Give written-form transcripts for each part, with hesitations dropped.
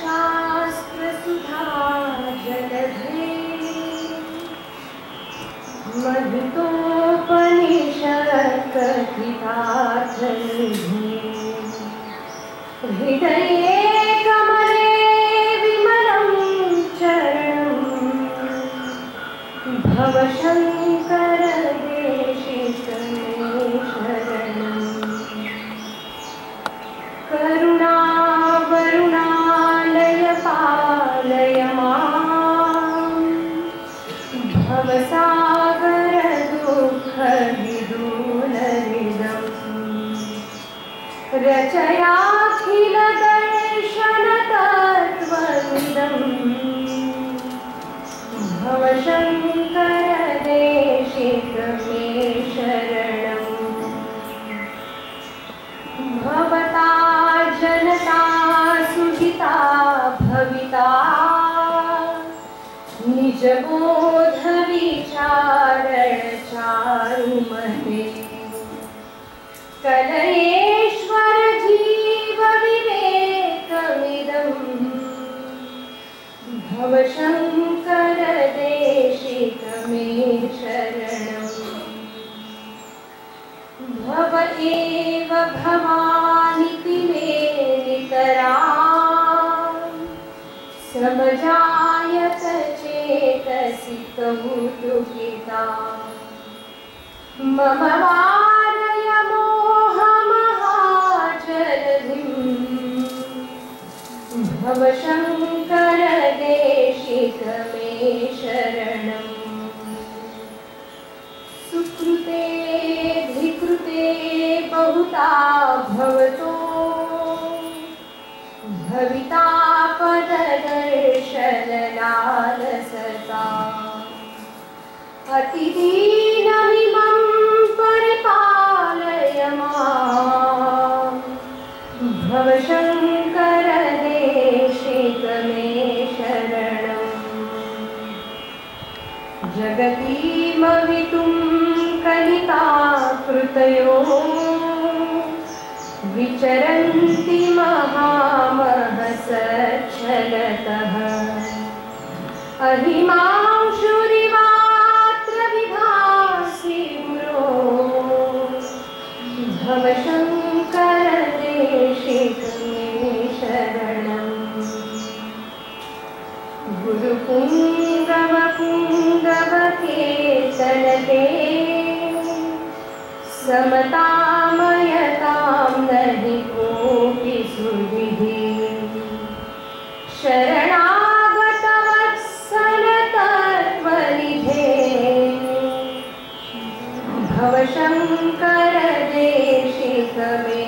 शास्त्रसुधा जलधे मधुतोपनिषत्कथितार्थनिधे हृदये कमले विमलं चरणं भवशङ्कर देशिकमे शरणम् करुणावरुणालय पालय माम् भवसागर दुःखविदूलरिदम् रचयाखिल दर्शन तत्त्वमिदम् भवशङ्कर देशिकमे शरणम् भवता जनता सुहिता भविता निजबोध विचारण चारुमते कलयेश्वर जीव विवेकमिदम् भवशङ्कर देशिकमे शरणम् भव एव भवानिति मे नितरा समजायत चेतसि कौतुकिता मम वारय मोहमहाजलधिम् भवशङ्कर देशिकमे शरणम् सुकृते धिकृते बहुता भवतो भविता पददर्शनलालसता अतिदीनमिमं परिपालय माम् भवशङ्कर देशिकमे शरणम् जगतीमवितुं कलिता कृतयो विचरन्ति महामहसच्छलतः अहिमांशुरिवात्र विभासि गुरो भवशङ्कर देशिकमे शरणम् गुरुपुङ्गवपुङ्गवकेतनते समतामयतां नहि कोऽपि सुहृः शरणागतवत्सल तत्त्वनिधे भवशङ्कर देशिकमे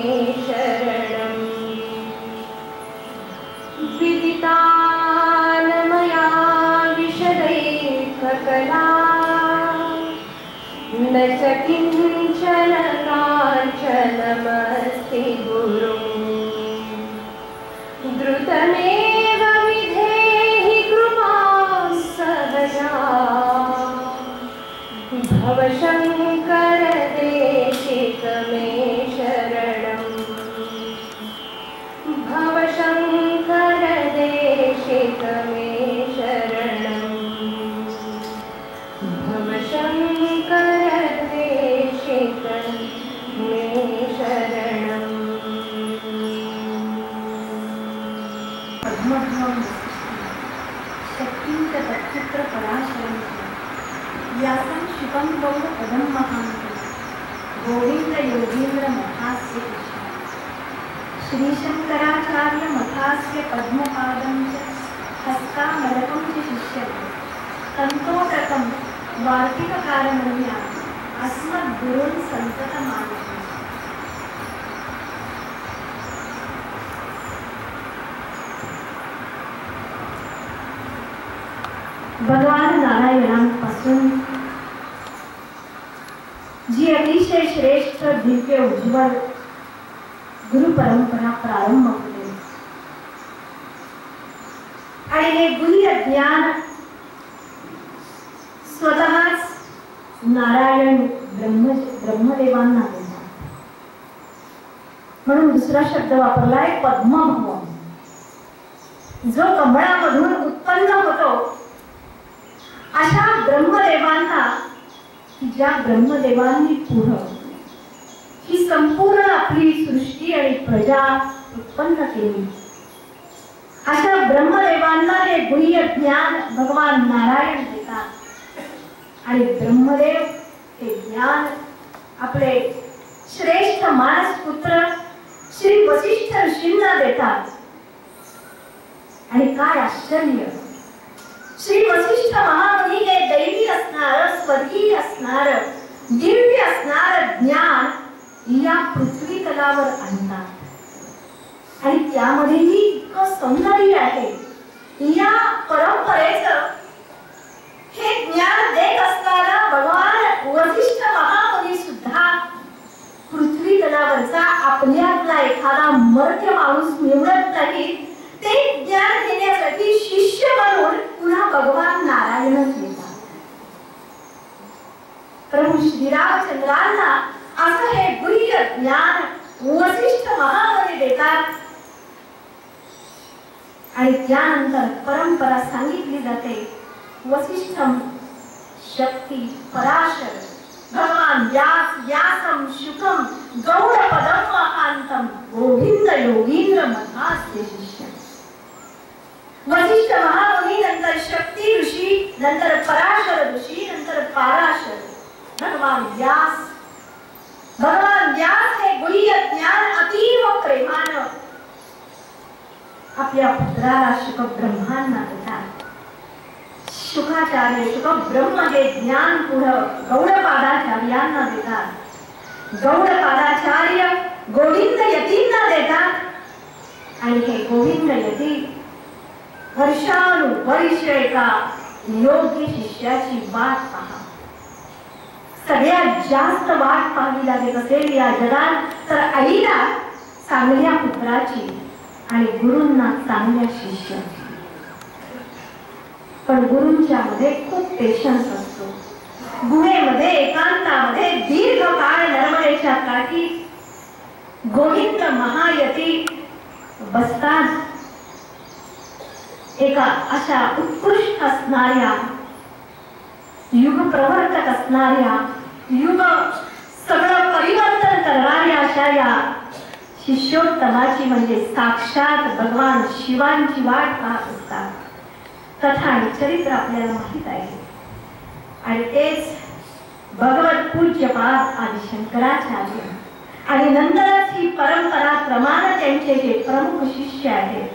शरणम् विदितानमया विशदैककला न च किञ्चन काञ्चनमस्ति गुरो द्रुतमेव विधेहि कृपां सहजा भवशङ्कर देशिकमे शरणम् भवशङ्कर देशिकमे शरणम् भवशङ्कर देशिकमे शरणम् पद्मभवं शक्तिं च तच्चित्र पराशरं व्यासं शिवं गौर पदं महान्तं गोविंद योगींद्र मठास्य श्रीशंकराचार्य मठास्य पद्मपादं च हस्तामलकं च शिष्यं तन्तोटकं वार्तिककारमण्या अस्मद्गुरून् सन्ततमानये। भगवान नारायणांपासून जी अतिशय श्रेष्ठ दिव्य उज्ज्वल गुरु परंपरा प्रारंभ होते आणि हे गुह्य ज्ञान स्वतःच नारायण ब्रह्मदेवांना देतात. म्हणून दुसरा शब्द वापरलाय पद्मभवन. जो कमळामधून उत्पन्न होतो अशा ब्रह्मदेवांना, ज्या ब्रह्मदेवांनी पुढं ही संपूर्ण आपली सृष्टी आणि प्रजा उत्पन्न केली, अशा ब्रह्मदेवांना हे गुह्य ज्ञान भगवान नारायण देतात. आणि ब्रह्मदेव हे ज्ञान आपले श्रेष्ठ मानस पुत्र श्री वसिष्ठ ऋषींना देतात. आणि काय आश्चर्य, श्री वसिष्ठ महामुनी हे दैवी असणार, स्वर्गीय असणार, दिव्य असणार ज्ञान या पृथ्वी तलावर आणतात. आणि त्यामध्येही इतकं सौंदर्य आहे. या परंपरेचं हे ज्ञान देत असताना भगवान वसिष्ठ महामुनी सुद्धा पृथ्वी तलावरचा आपल्यातला एखादा मर्त्य माणूस निवडत नाही, ते ज्ञान घेण्यासाठी शिष्य म्हणून पुन्हा भगवान नारायणच येतात. प्रभू श्रीरामचंद्रांना असं हे गुह्य ज्ञान वसिष्ठ महामुनी देतात. आणि त्यानंतर परंपरा सांगितली जाते. वसिष्ठम शक्ती पराशर भगवान व्यास व्यासम शुकम गौडपदम महांतम गोविंद योगींद्र मधास्य शिष्य. वसिष्ठ महामुनी, नंतर शक्ती ऋषी, नंतर पराशर ऋषी, नंतर पाराशर भगवान व्यास. भगवान व्यास हे गुह्य ज्ञान अतीव प्रेमानं आपल्या पुत्राला शुक ब्रह्मांना देतात. शुकाचार्य शुक ब्रह्म हे ज्ञान पुढं गौडपादाचार्यांना देतात. गौडपादाचार्य गोविंद यतींना देतात. आणि हे गोविंद यती वर्षानुवर्ष एका योग्य शिष्याची वाट पहा. सगळ्यात जास्त वाट पाहावी लागत असेल या जगात तर आईला चांगल्या पुत्राची आणि गुरूंना चांगल्या शिष्याची. पण गुरूंच्या मध्ये खूप पेशन्स असतो. गुहेमध्ये एकांतामध्ये दीर्घ काळ नर्मदेच्या काठी गोविंद महायती बसतात. एका अशा उत्कृष्ट असणाऱ्या, युग प्रवर्तक असणाऱ्या, युग सगळं परिवर्तन करणाऱ्या अशा या शिष्योत्तमाची म्हणजे साक्षात भगवान शिवांची वाट पाहत असतात. कथा आणि चरित्र आपल्याला माहित आहे. आणि तेच भगवत पूज्यपाद आदि शंकराचार्य आणि नंतरच ही परंपरा प्रमाण त्यांचे जे प्रमुख शिष्य आहेत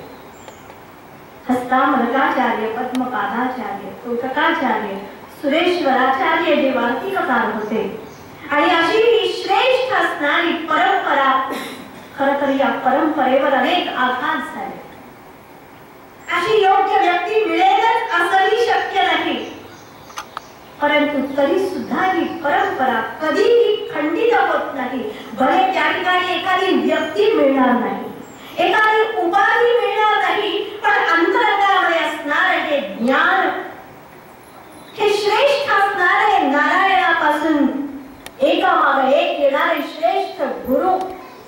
हस्तामलकाचार्य, पद्मपादाचार्य, तोटकाचार्य, सुरेश्वराचार्य जे वार्तिककार होते. आणि अशी ही श्रेष्ठ असणारी परंपरा, खरं तर या परंपरेवर अनेक आघात झाले. अशी योग्य व्यक्ती मिळेलच असंही शक्य नाही. परंतु तरी सुद्धा ही परंपरा कधीही खंडित होत नाही. भले त्या ठिकाणी एखादी व्यक्ती मिळणार नाही, एखादी उपाधी मिळणार नाही, पण अंतरंगामध्ये असणारे हे ज्ञान, हे श्रेष्ठ असणारे नारायणापासून एकामागे एक येणारे श्रेष्ठ गुरु,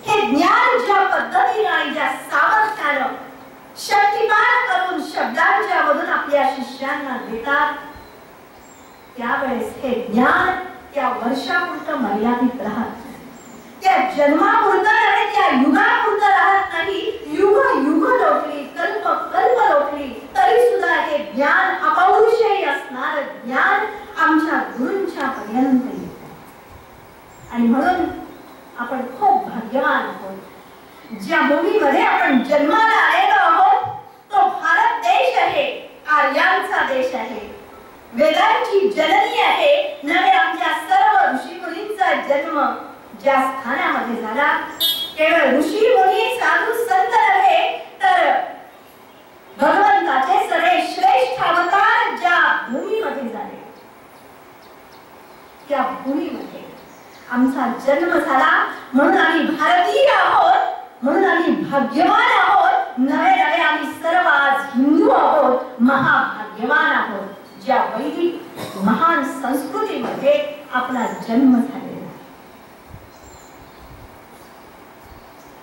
हे ज्ञान ज्या पद्धतीने आणि ज्या सामर्थ्यानं शक्तिपात करून शब्दांच्या मधून आपल्या शिष्यांना देतात, त्यावेळेस हे ज्ञान त्या वर्षापुरतं मर्यादित राहत नाही, त्या जन्मापुरतं आणि त्या युगापुरतं राहत नाही. युग युग लोटली, कल्प कल्प लोटली तरी सुद्धा हे ज्ञान अपौरुषेय असणार ज्ञान आमच्या गुरूंच्या पर्यंत येते. आणि म्हणून आपण खूप भाग्यवान आहोत. ज्या भूमीमध्ये आपण जन्माला आलेलो आहोत तो भारत देश आहे, आर्यांचा देश आहे, वेदांची जननी आहे. नव्हे आमच्या सर्व ऋषी मुनींचा जन्म ज्या स्थानामध्ये झाला, केवळ ऋषी मुनी साधू संत नव्हे तर भगवंताचे सगळे श्रेष्ठ अवतार ज्या भूमीमध्ये झाले, त्या भूमीमध्ये आमचा जन्म झाला. म्हणून आम्ही भारतीय आहोत, म्हणून आम्ही भाग्यवान आहोत. नव्हे नव्हे आम्ही सर्व आज हिंदू आहोत, महाभाग्यवान आहोत, ज्या वैदिक महान संस्कृतीमध्ये आपला जन्म झालेला.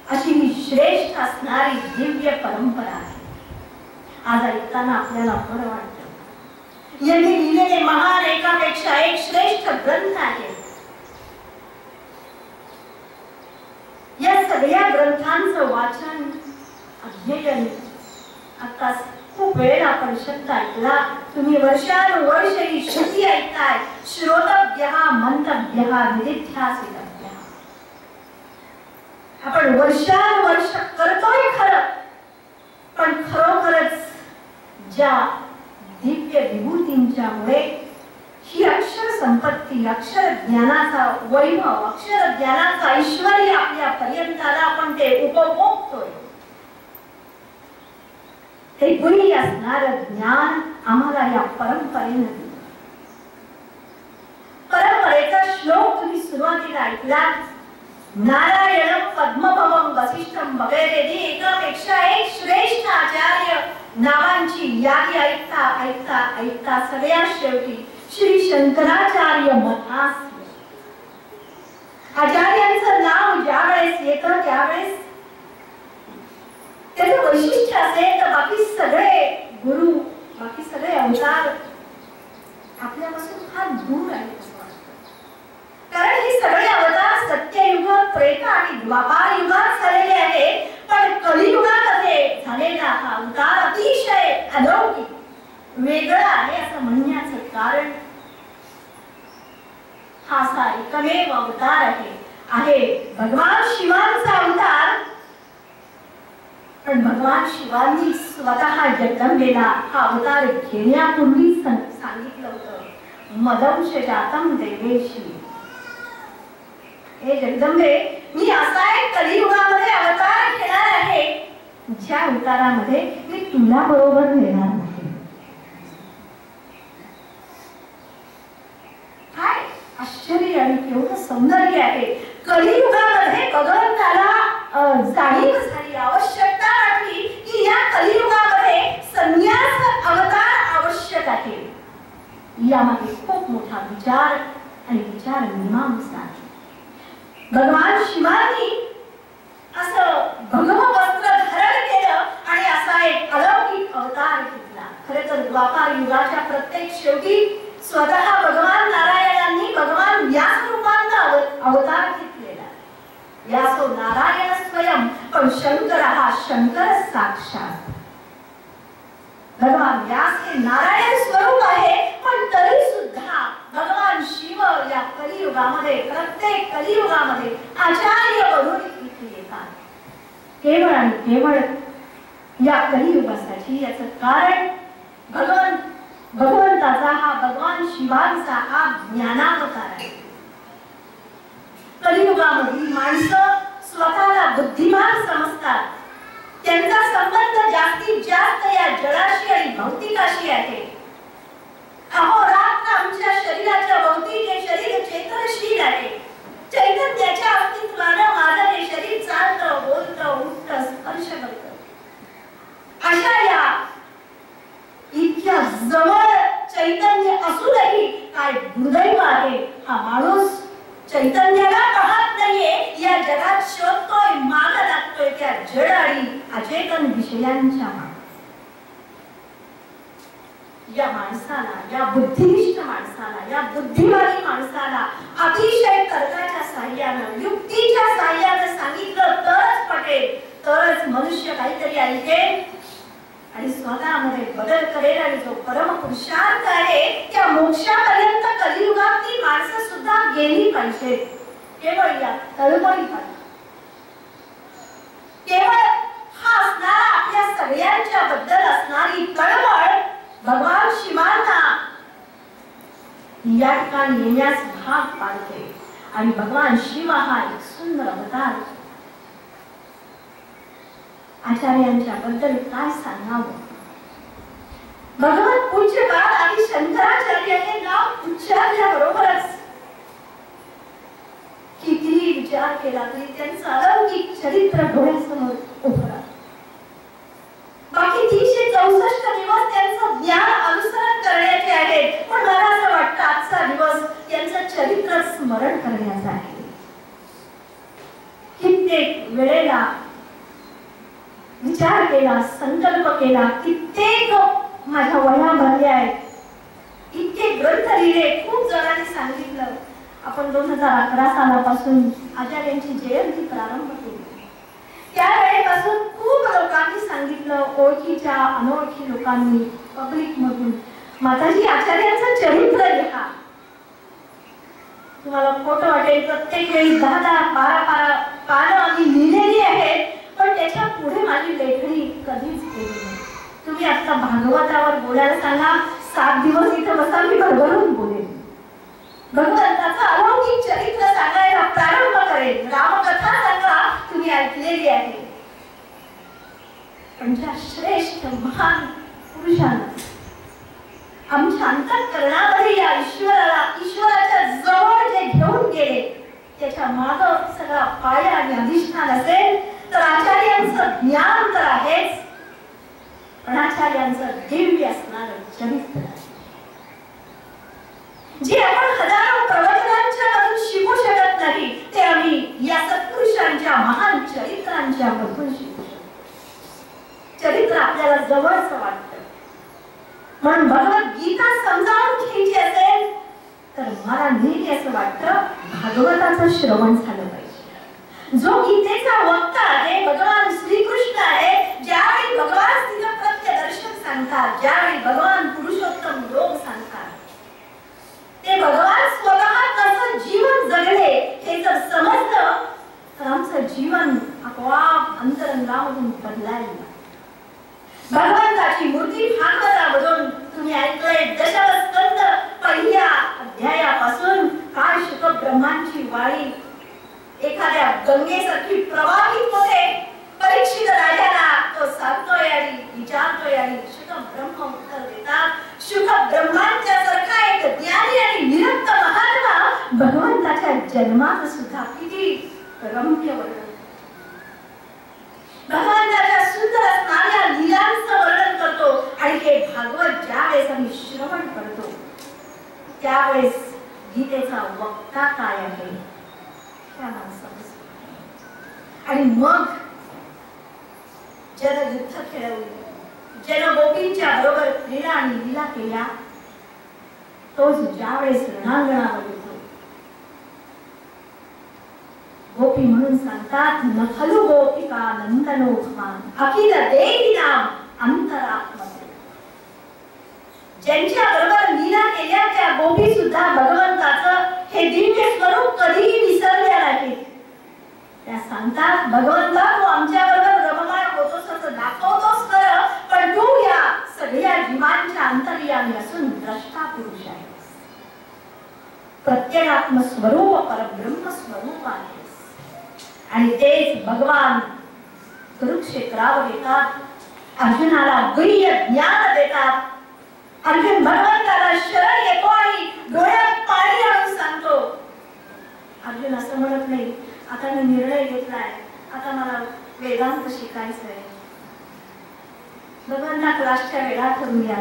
अशी ही श्रेष्ठ असणारी दिव्य परंपरा आहे. आज ऐकताना आपल्याला बरं वाटतं. यांनी लिहिलेले महान एकापेक्षा एक श्रेष्ठ ग्रंथ आहे. या सगळ्या ग्रंथांचं वाचन अध्ययन आता खूप वेळ आपण शब्द ऐकला. तुम्ही वर्षानुवर्ष ही श्रुती ऐकताय. श्रोतव्यः मंतव्यः निदिध्यासितव्यः. आपण वर्षानुवर्ष करतोय खरं, पण खरोखरच ज्या दिव्य विभूतींच्या मुळे ही अक्षर संपत्ती, अक्षर ज्ञानाचा वैभव, अक्षर ज्ञानाचा ऐश्वर्य आपल्या पर्यंताला आपण ते उपभोगतोय. ते गुणी असणार ज्ञान आम्हाला या परंपरेनं दिलं. परंपरेचा श्लोक तुम्ही सुरुवातीला ऐकला. नारायण पद्मभवम वसिष्ठम वगैरे एकापेक्षा एक श्रेष्ठ आचार्य नावांची यादी ऐकता ऐकता ऐकता सगळ्यात शेवटी श्री शंकराचार्य मठास. आचार्यांचं नाव ज्यावेळेस येतं त्यावेळेस त्याचं वैशिष्ट्य असेल तर बाकी सगळे गुरु, बाकी सगळे अवतार आपल्यापासून फार दूर आहेत असं वाटतं. कारण हे सगळे अवतार सत्ययुग, त्रेता आणि द्वापार युगात झालेले आहेत. पण कलियुगामध्ये झालेला हा अवतार अतिशय अलौकिक, वेगळा आहे असं म्हणण्याचं कारण हा असा एकमेव अवतार आहे भगवान शिवांचा अवतार. पण भगवान शिवांनी स्वतः जगदंबेला हा अवतार घेण्यापूर्वी सांगितलं होतं, मदंश जातम देवेशी. हे जगदंबे, मी असा एक कलियुगामध्ये अवतार घेणार आहे ज्या अवतारामध्ये मी तुला बरोबर नेणार नाही. काय आश्चर्य आणि केवढं सौंदर्य आहे. कलियुगामध्ये भगवंताला जाणीव झाली, आवश्यकता वाटली की या कलियुगामध्ये संन्यास अवतार आवश्यक आहे. यामागे खूप मोठा विचार आणि विचार मीमांसा आहे. भगवान शिवांनी असं भगव वस्त्र धारण केलं आणि असा एक अलौकिक अवतार घेतला. खरे तर द्वापार युगाच्या प्रत्येक शेवटी स्वतः भगवान नारायणांनी भगवान व्यास रूपांत अवतार घेतलेला. व्यासो नारायण स्वयं, पण शंकर हा शंकर साक्षात. भगवान व्यास हे नारायण स्वरूप आहे, पण तरी सुद्धा भगवान शिव या कलियुगामध्ये, प्रत्येक कलियुगामध्ये आचार्य म्हणून इथे येतात. केवळ आणि केवळ या कलियुगासाठी. याचं कारण भगवंताचा हा, भगवान शिवांचा हा ज्ञानावतार आहे. कलियुगामधील माणसं स्वतःला बुद्धिमान समजतात. त्यांचा संबंध जास्तीत जास्त या जगाशी आणि भौतिकाशी आहे. अहोरात्र आमच्या शरीराच्या भोवती हे शरीर चेतनशील आहे. चैतन्याच्या अस्तित्वानं माझं हे शरीर चालतं, बोलतं, उठतं, स्पर्श करतं. अशा या इतक्या जवळ चैतन्य असूनही काय दुर्दैव आहे, हा माणूस चैतन्याला पाहत नाहीये. या जगात शोधतोय, माग लागतोय त्या जड आणि अचेतन विषयांच्या मागे. या माणसाला, या बुद्धिनिष्ठ माणसाला, या बुद्धिवादी माणसाला अतिशय तर्काच्या साह्यानं, युक्तीच्या साह्यानं सांगितलं तरच पटेल, तरच मनुष्य काहीतरी ऐकेल आणि स्वतःमध्ये बदल करेल. आणि जो परम पुरुषार्थ आहे त्या मोक्षापर्यंत कलियुगातली माणसं सुद्धा गेली पाहिजे. केवळ या तळमळीपासून, केवळ हा असणारा आपल्या सगळ्यांच्या बद्दल असणारी तळमळ भगवान शिवांना या ठिकाणी येण्यास भाग पाडते. आणि भगवान शिव हा एक सुंदर अवतार. आचार्यांच्या बद्दल काय सांगावं. भगवान पूज्यपाद आदि शंकराचार्य हे नाव उच्चारल्याबरोबरच कितीही विचार केला तरी त्यांचं अलौकिक चरित्र डोळ्यासमोर उभं राहतं. बाकी 364 दिवस त्यांचं ज्ञान अनुसरण करण्याचे आहेत, पण मला असं वाटतं आजचा दिवस त्यांचं चरित्र स्मरण करण्याचा आहे. कित्येक वेळेला विचार विचार केला, संकल्प केला, कित्येक माझ्या वह्या भरल्या आहेत, इतके ग्रंथ लिहिले, खूप जणांनी सांगितलं. आपण 2011 सालापासून आचार्यांची जयंती प्रारंभ केली. त्यावेळेपासून खूप लोकांनी सांगितलं, ओळखीच्या अनोळखी लोकांनी, पब्लिक मधून, माताजी आचार्यांचं चरित्र लिहा. तुम्हाला खोटं वाटेल, प्रत्येक वेळी 10-12 पानं आम्ही लिहिलेली आहेत, पण त्याच्या पुढे माझी लेखणी कधीच केली नाही. तुम्ही आता भागवतावर बोलायला सांगा, 7 दिवस इथं बसा, मी भरभरून बोलेन. भगवंताचं अलौकिक चरित्र सांगायला प्रारंभ करेल. रामकथा सांगा, तुम्ही ऐकलेली आहे. पण ज्या श्रेष्ठ महान पुरुषांना आमच्या अंतःकरणामध्ये या ईश्वराच्या जवळ जे घेऊन गेले, त्याच्या माग सगळा पाया आणि अधिष्ठान असेल तर आचार्यांचं ज्ञान तर आहेच, पण आचार्यांचं दिव्य असणारं चरित्र जे आपण हजारो प्रवचनांच्या मधून शिकू शकत नाही, ते आम्ही या सत्पुरुषांच्या महान चरित्रांच्या मधून शिकू शकतो. चरित्र आपल्याला जवळचं वाटतं. म्हणून भगवद्गीता समजावून घ्यायची असेल तर मला नेहमी असं वाटतं, भागवताचं श्रवण झालं पाहिजे. जो गीतेचा वक्ता आहे, भगवान श्रीकृष्ण आहे, ज्यावेळी भगवान तिचं प्रत्यदर्शन सांगतात, ज्यावेळी भगवान पुरुषोत्तम योग सांगतात, ते भगवान स्वतः कसं जीवन जगले हे जर समजलं तर आमचं जीवन आपोआप अंतरंगामधून बदलायला. भगवंताची मूर्ती भागवतामधून तुम्ही ऐकलंय, दशमस्कंद पहिल्या अध्यायापासून काय शुक ब्रह्मांची वाणी एखाद्या गंगेसारखी प्रवाहित होते. परीक्षित राजाला तो सांगतोय आणि विचारतोय आणि शुक ब्रह्म उत्तर देतात. शुक ब्रह्मांच्या सारखा एक ज्ञानी आणि निरंत महात्मा भगवंताच्या जन्मात सुद्धा किती रम्य वर्णन, भगवंताच्या सुंदर असणाऱ्या लीलांचं वर्णन करतो. आणि हे भागवत ज्यावेळेस आम्ही श्रवण करतो त्यावेळेस गीतेचा वक्ता काय आहे आणि मग जनयुद्ध खेळवले, जनगोपींच्या बरोबर क्रीडा आणि लीला केल्या. तोच ज्यावेळेस रणांगणावर येतो, गोपी म्हणून सांगतात, न खलु गोपिका नंदनो भवान अखिल देवी नाम अंतरात्मते. ज्यांच्या बरोबर लीला केल्या त्या गोपी सुद्धा भगवंताचं हे दिव्य स्वरूप कधीही विसरल्या नाहीत. त्या सांगतात, भगवंता तू आमच्या बरोबर रममाण होतोस असं दाखवतोस खरं, पण तू या सगळ्या जीवांच्या अंतर्यामी असून द्रष्टा पुरुष आहेस, प्रत्यगात्म स्वरूप परब्रह्म स्वरूप आहेस. आणि तेच भगवान कुरुक्षेत्रावर येतात, अर्जुनाला गुह्य ज्ञान देतात. अर्जुन भगवंताला शरण येतो आणि डोळ्यात पाणी आणून सांगतो. अर्जुन असं म्हणत नाही, आता मी निर्णय घेतलाय, आता मला वेदांत शिकायचं आहे. भगवंता क्लासच्या वेळा ठरून या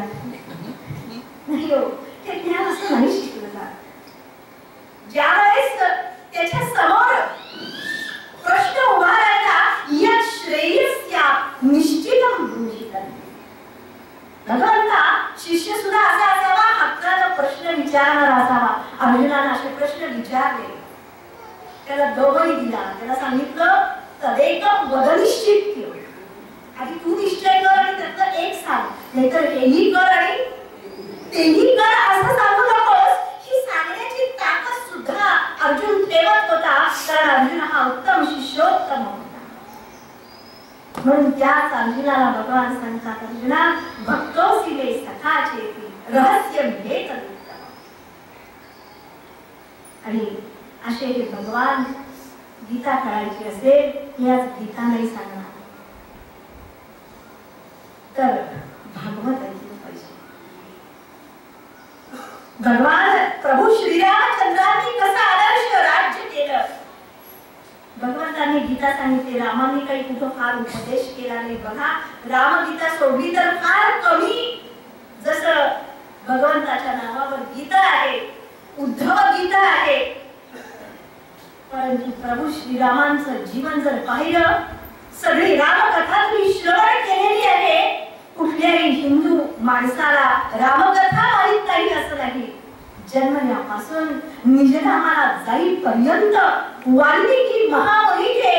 नाही हो, ते ज्ञान असं नाही शिकलं जात. ज्यावेळेस त्याच्या समोर प्रश्न उभा राहिला, या श्रेयस्या निश्चितम ब्रूहितम्. भगवंता शिष्य सुद्धा असा असावा, हक्कानं प्रश्न विचारणारा असावा. अर्जुनाने असे प्रश्न विचारले, त्याला दोघंही दिला. त्याला सांगितलं, तदेकं वदनिश्चित्य, आधी तू निश्चय कर आणि त्यातलं एक सांग, नाहीतर हेही कर आणि तेही कर असं सांगू नकोस. ही सांगण्याची ताकद सुद्धा अर्जुन ठेवत होता, कारण अर्जुन हा उत्तम शिष्योत्तम होता. म्हणून त्याच अर्जुनाला भगवान सांगतात, अर्जुना भक्तोसी मे सखा चेती रहस्य भेद उत्तम. आणि असे हे भगवान गीता कळायची असेल याच गीता नाही सांगणार तर भागवत ऐकलं पाहिजे. भगवान प्रभू श्रीरामचंद्रांनी कसं आदर्श राज्य केलं. भगवंतांनी गीता सांगितली, रामांनी काही कुठं फार उपदेश केला नाही. बघा, रामगीता सोडली तर फार कमी. जसं भगवंताच्या नावावर गीता आहे, उद्धव गीता आहे, परंतु प्रभू श्रीरामांचं जीवन जर पाहिलं, सगळी रामकथा तुम्ही श्रवण केलेली आहे. कुठल्याही हिंदू माणसाला रामकथा माहित नाही असं नाही. जन्मल्यापासून निजधामाला जाईपर्यंत वाल्मिकी महामुनीचे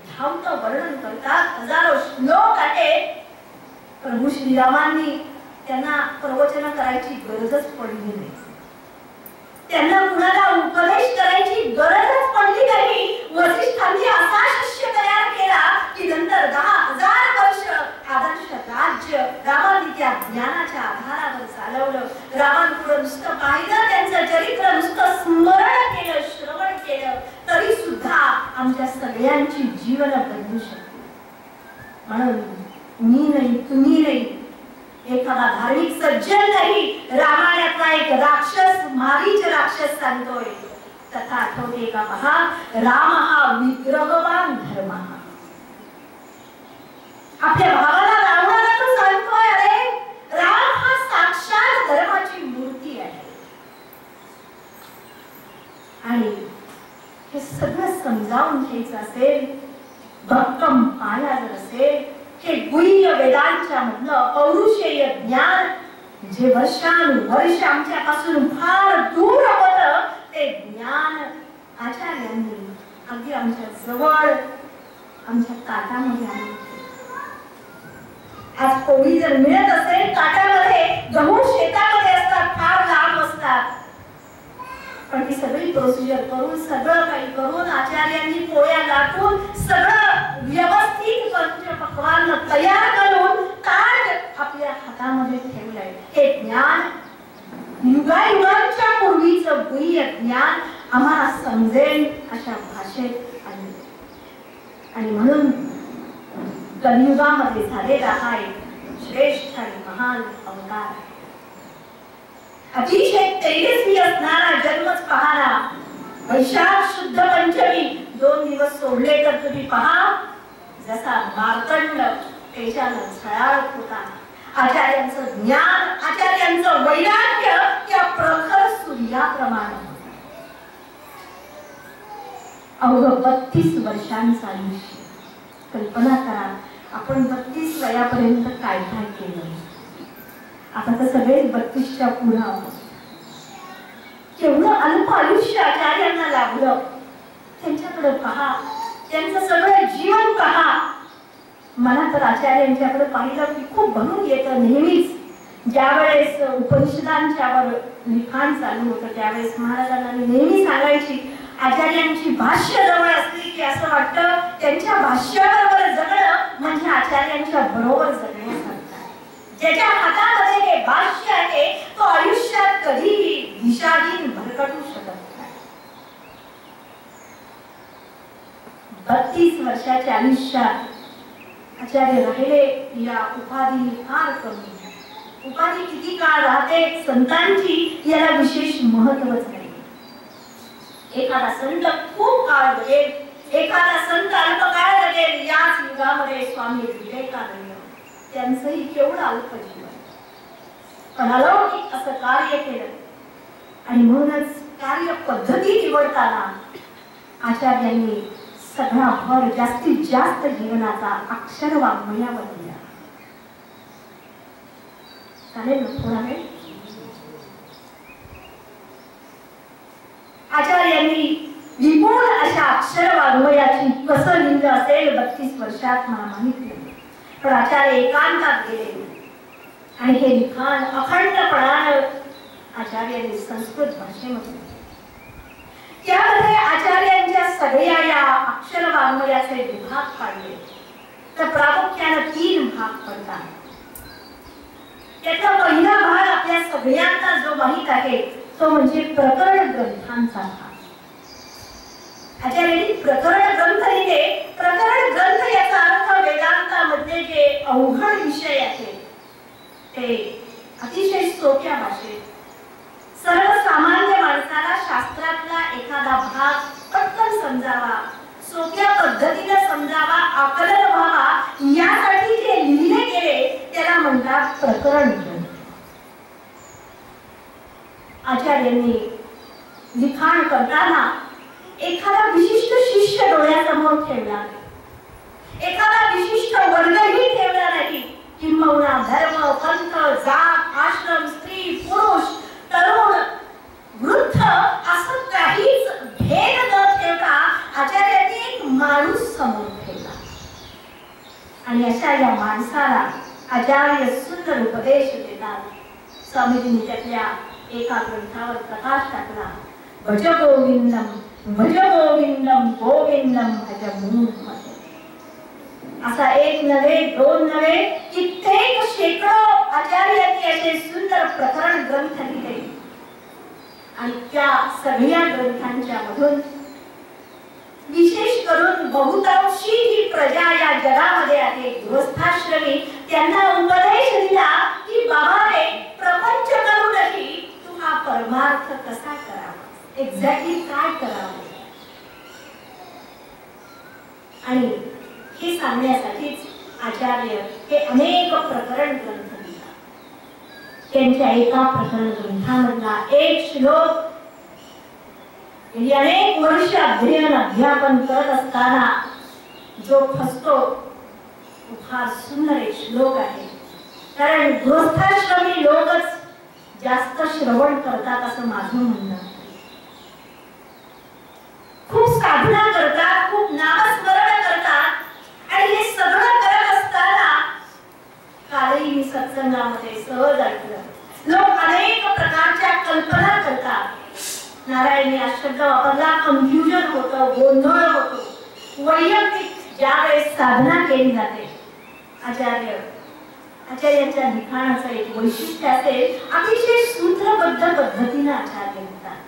धावतं वर्णन करतात. हजारो श्लोक आहेत. प्रभू श्रीरामांनी त्यांना प्रवचन करायची गरजच पडली नाही. त्यांना कुणाला उपदेश करायची गरजच पडली नाही. वसिष्ठांनी असा शिष्य तयार केला की नंतर 10,000 वर्ष आदर्श राज्य रामाने त्या ज्ञानाच्या आधारावर चालवलं. रामांपुढे नुसतं पाहिलं, त्यांचं चरित्र नुसतं स्मरण केलं, श्रवण केलं, तरी सुद्धा आमच्या सगळ्यांची जीवन बदलू शकते. म्हणून मी नाही, तुम्ही नाही, एखादा धार्मिक सज्जन नाही, रामायणातला एक राक्षस, मारीच राक्षस सांगतोय, कथा आठवते का पहा. राम हा विग्रहवान धर्म. आपल्या भावाला रावणाला तो सांगतोय, अरे राम हा साक्षात धर्माची मूर्ती आहे. आणि हे सगळं समजावून घ्यायचं असेल, भक्कम पाया जर असेल, हे गुह्य वेदांच्या मधलं पौरुषेय ज्ञान जे वर्षानुवर्ष आमच्यापासून फार दूर होतं, ते ज्ञान आचार्यांनी अगदी आमच्या जवळ, आमच्या ताटामध्ये आणलं. आज पोळी जर मिळत असेल ताटामध्ये, गहू शेतामध्ये असतात, फार लांब असतात, पण ती सगळी प्रोसिजर करून, सगळं काही करून, आचार्यांनी पोळ्या लाटून व्यवस्थित पंचपक्वान्न तयार करून ताट आपल्या हातामध्ये ठेवलंय. हे ज्ञान युगायुगांच्या पूर्वीचं गुह्य ज्ञान आम्हाला समजेल अशा भाषेत आले. आणि म्हणून कलियुगामध्ये झालेला हा एक श्रेष्ठ आणि महान अवतार, अतिशय तेजस्वी असणारा जन्मच पाहणा. वैशाख शुद्ध पंचमी 2 दिवस सोडले तर तुम्ही पहा, जसा मार्तंड तेजानं झळाळत होता. आचार्यांचं ज्ञान, आचार्यांचं वैराग्य त्या प्रखर सूर्याप्रमाणे. अवघ 32 वर्षांचं आयुष्य. कल्पना करा, आपण 32 वयापर्यंत काय काय केलं. आता तर सगळे 32च्या पुढे आहोत. केवढं अल्प आयुष्य आचार्यांना लाभलं. त्यांच्याकडे पहा, त्यांचं सगळं जीवन पहा. मला तर आचार्यांच्याकडे पाहिलं की खूप भरून येतं. नेहमीच ज्यावेळेस उपनिषदांच्यावर लिखाण चालू होतं त्यावेळेस महाराजांना नेहमी सांगायची, आचार्यांची भाष्य जवळ असली की असं वाटतं त्यांच्या भाष्याबरोबर जगणं म्हणजे आचार्यांच्या बरोबर जगण्यासारखं. ज्याच्या हातामध्ये हे भाष्य आहे तो आयुष्यात कधीही दिशाहीन भरकटू शकत नाही. 32 वर्षाच्या आयुष्यात आचार्य राहिले. या उपाधी फार कमी. उपाधी किती काळ राहते संतांची याला विशेष महत्वच नाही. एखादा संत खूप काळ जगेल, एखादा संत अल्प काळ जगेल. याच युगामध्ये स्वामी विवेकानंद, त्यांचंही केवढं अल्प जीवन, पण अलौकिक असं कार्य केलं. आणि म्हणूनच कार्य पद्धती निवडताना आचार्यांनी सगळा भर जास्तीत जास्त जीवनाचा अक्षर वाङ्मयावर दिला. चालेल ना थोडा वेळ. आचार्यांनी विपुल अशा अक्षर वाङ्मयाची कसं लिहिलं असेल 32 वर्षात मला माहित नाही. पण आचार्य एकांतात गेले आणि हे लिखाण अखंडपणानं आचार्यांनी संस्कृत भाषेमध्ये, त्यामध्ये आचार्यांच्या सगळ्या या अक्षर वाङ्मयाचे विभाग पाडले. तर प्रामुख्याने 3 भाग पडतात. त्याचा पहिला भाग आपल्या सगळ्यांना जो माहित आहे तो म्हणजे प्रकरण ग्रंथांचा भाग. आचार्यांनी प्रकरण ग्रंथ लिहिले. प्रकरण ग्रंथ याचा अर्थ वेदांतामध्ये जे अवघड विषय आहेत ते अतिशय सोप्या भाषेत सर्वसामान्य माणसाला शास्त्रातला एखादा भाग पटकन समजावा, सोप्या पद्धतीने समजावा, आकलन व्हावा, यासाठी जे लिहिले गेले त्याला म्हणतात प्रकरण ग्रंथ. आचार्यांनी लिखाण करताना एखादा विशिष्ट शिष्य डोळ्यासमोर ठेवला, एखादा विशिष्ट वर्गही ठेवला नाही. किंबहुना धर्म, पंथ, जात, आश्रम, स्त्री, पुरुष, तरुण, वृद्ध असं काहीच भेद न ठेवता आचार्यांनी एक माणूस समोर ठेवला. आणि अशा या माणसाला आचार्य सुंदर उपदेश देतात. स्वामीजींनी त्यातल्या एका ग्रंथावर प्रकाश टाकला. भज गोविंदम, भज गोविंदम, गोविंदम भज मूढ. असा एक नव्हे, दोन नव्हे, कित्येक शेकडो आचार्यांनी असे सुंदर प्रकरण ग्रंथ लिहिले. आणि त्या सगळ्या ग्रंथांच्या मधून विशेष करून बहुतांशी जी प्रजा या जगामध्ये आहे गृहस्थाश्रमी, त्यांना उपदेश दिला की बाबा रे, प्रपंच करूनही तू हा परमार्थ कसा करावा, एक्झॅक्टली काय करावं. आणि हे सांगण्यासाठीच आचार्य हे अनेक प्रकरण ग्रंथ लिहितात. त्यांच्या एका प्रकरण ग्रंथामधला एक श्लोक अनेक वर्ष अध्ययन अध्यापन करत असताना जो फसतो तो फार सुंदर एक श्लोक आहे. कारण गृहस्थाश्रमी लोकच जास्त श्रवण करतात असं माझं म्हणणं. खूप साधना करतात, खूप नामस्मरण करतात आणि हे सगळं करत असताना कालही मी सत्संगामध्ये सहज ऐकलं, लोक अनेक प्रकारच्या कल्पना करतात. नारायणी हा शब्द वापरला, कन्फ्युजन होतं, गोंधळ होतो. वैयक्तिक ज्यावेळेस साधना केली जाते, आचार्यांच्या लिखाणाचं एक वैशिष्ट्य असेल, अतिशय सूत्रबद्ध पद्धतीने आचार्य लिहितात,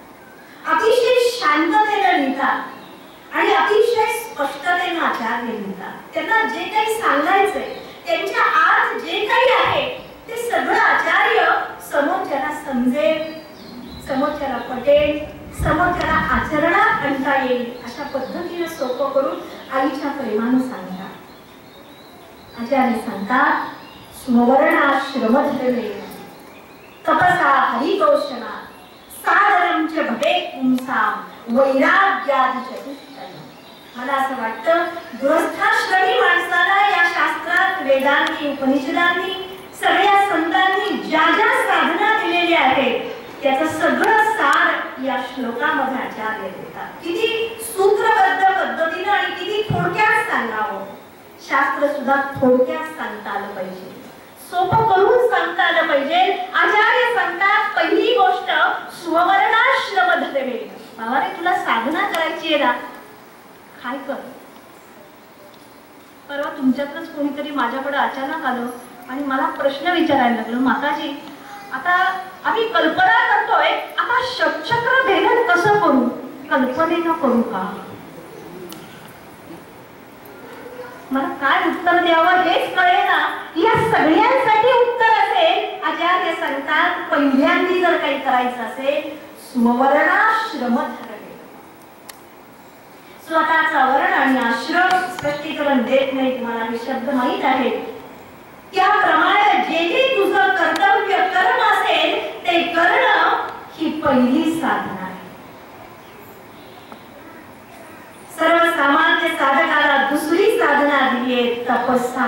अतिशय शांततेने लिहितात आणि अतिशय स्पष्टतेने आचार्य लिहितात. त्यांना जे काही सांगायचंय, त्यांच्या आत जे काही आहे ते सगळं आचार्य समोरच्याला समजेल, समोरच्याला पटेल, समोरच्याला आचरणात आणता येईल अशा पद्धतीने सोपं करून आईच्या प्रेमाने सांगतात. आचार्य सांगतात, स्ववर्णाश्रमधर्मे तपसा हरितोषणा साधनं च भटे पुंसां वैराग्यादि चतुष्टयम्. मला असं वाटतं गृहस्थाश्रमी माणसाला या शास्त्रात, वेदांनी, उपनिषदांनी, सगळ्या संतांनी ज्या ज्या साधना दिलेल्या आहेत त्याचं सगळं सार या श्लोकामध्ये आचार्य देतात. किती सूत्रबद्ध पद्धतीने आणि किती थोडक्यात सांगावं. शास्त्र सुद्धा थोडक्यात सांगता आलं पाहिजे, सोपं करून सांगता आलं पाहिजे. आचार्य सांगतात, पहिली गोष्ट स्ववर्णाश्रम धर्मे. बाबा रे, तुला साधना करायची आहे ना, काय कर. परवा तुमच्यातच कोणीतरी माझ्याकडे अचानक आलं आणि मला प्रश्न विचारायला लागलो, माताजी आता आम्ही कल्पना करतोय, आता षटचक्र भेदन कसं करू, कल्पनेनं करू का. मला काय उत्तर द्यावं हेच कळेना. या सगळ्यांसाठी उत्तर असेल, आचार्य सांगतात, पहिल्यांदा जर काही करायचं असेल, स्ववर्णाश्रम धर्मे. स्वतःचा वर्ण आणि आश्रम स्पष्टीकरण देत नाही, तुम्हाला हे शब्द माहित आहेत. त्याप्रमाणे जे जे तुझं कर्तव्य कर्म असेल ते करणं ही पहिली साधना आहे. सर्वसामान्य साधकाला दुसरी साधना दिली आहे, तपस्या.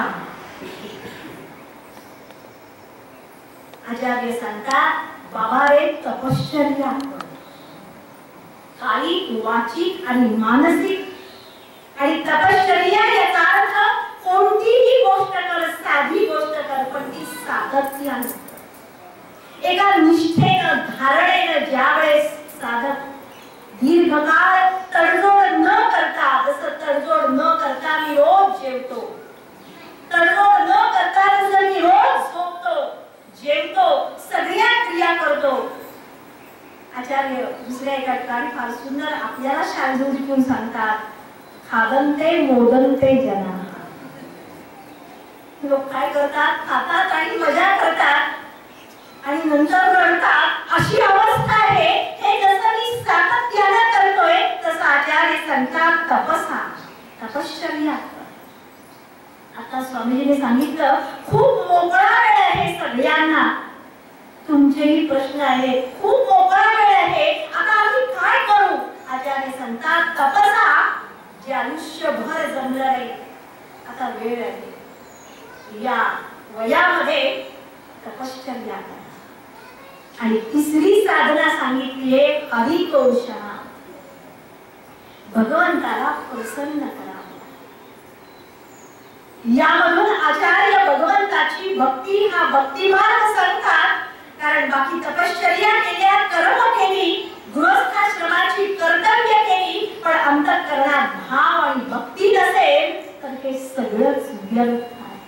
आचार्य सांगतात, बाबा रे, तपश्चर्या कर. कायिक, वाचिक आणि मानसिक. आणि तपश्चर्या याचा अर्थ कोणतीही गोष्ट कर, साधी गोष्ट कर, पण ती सातत्याने, एका निष्ठेनं, धारणेनं. ज्यावेळेस साधक दीर्घकाळ तडजोड न करता, जसं तडजोड न करता मी रोज जेवतो, तडजोड न करता जसं मी रोज झोपतो, जेवतो, सगळ्या क्रिया करतो. आचार्य दुसऱ्या एका ठिकाणी फार सुंदर आपल्याला शांतून सांगतात, खादंते मोदंते जना. लोक काय करतात, खातात आणि मजा करतात आणि नंतर रडतात, अशी अवस्था आहे. हे जसं मी सातत्याने करतोय तसं आचार्य सांगतात, तपसा, तपश्चर्या. आता स्वामीजीने सांगितलं, खूप मोकळा वेळ आहे सगळ्यांना, तुमचेही प्रश्न आहेत, खूप मोकळा वेळ आहे, आता आम्ही काय करू. आचार्य सांगतात, तपसा, जे आयुष्यभर जमलं नाही. आता वेळ आहे या वयामध्ये तपश्चर्या करा. आणि तिसरी साधना सांगितली आहे हरितोषणा, भगवंताला प्रसन्न करा. यामधून आचार्य भगवंताची भक्ती हा भक्तिमार्ग सांगतात. कारण बाकी तपश्चर्या केल्या, कर्म केली, गृहस्थाश्रमाची कर्तव्य केली, पण अंतःकरणात भाव आणि भक्ती नसेल तर हे सगळंच व्यर्थ आहे.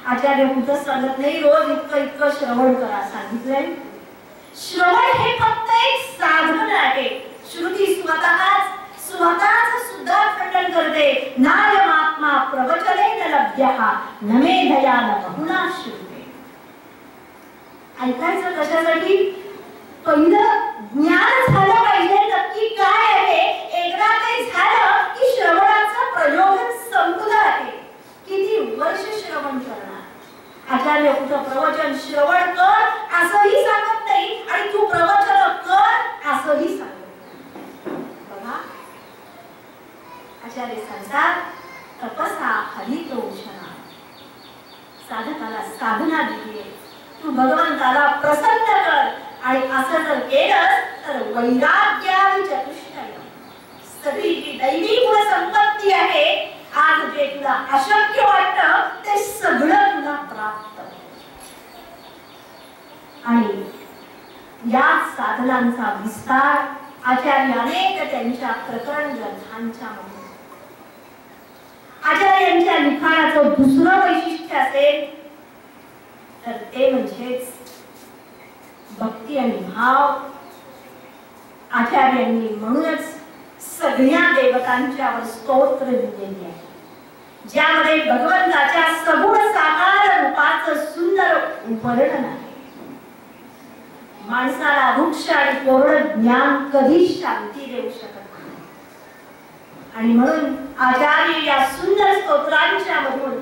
आचार्य कुठं सांगत नाही रोज इतकं श्रवण करा सांगितलंय. श्रवण हे फक्त एक साधन आहे. श्रुती स्वतःच सुद्धा खंडन करते. नायमात्मा प्रवचनेन लभ्यः न मेधया न बहुना श्रुते. ऐकायचं कशासाठी? पहिलं ज्ञान झालं पाहिजे नक्की काय आहे. एकदा ते झालं की श्रवणाचा प्रयोजन संपलं आहे. किती वर्ष श्रवण करणार? आचार्य कुठं प्रवचन श्रवण कर असंही सांगत नाही आणि तू प्रवचन कर असंही सांगत नाही. बघा आचार्य सांगतात तपसा हरितोषणा. साधकाला साधना दिली आहे, तू भगवंताला प्रसन्न कर. आणि असं जर केलं तर वैराग्याने चतुष्टय सगळी जी दैवी गुण संपत्ती आहे, आज जे तुला अशक्य वाटतं ते सगळं तुला प्राप्त. आणि या साधनांचा विस्तार आचार्य अनेक त्यांच्या प्रकरण ग्रंथांच्या मध्ये. आचार्यांच्या लिखाणाचं दुसरं वैशिष्ट्य असेल तर ते म्हणजेच भक्ती आणि भाव. आचार्यांनी म्हणूनच सगळ्या देवतांच्यावर स्तोत्र लिहिलेले आहे, ज्यामध्ये भगवंताच्या सगुण साकार रूपाचं सुंदर वर्णन आहे. माणसाला वृक्ष आणि पूर्ण ज्ञान कधीच शांती देऊ शकत नाही. आणि म्हणून आचार्य या सुंदर स्तोत्रांच्या मधून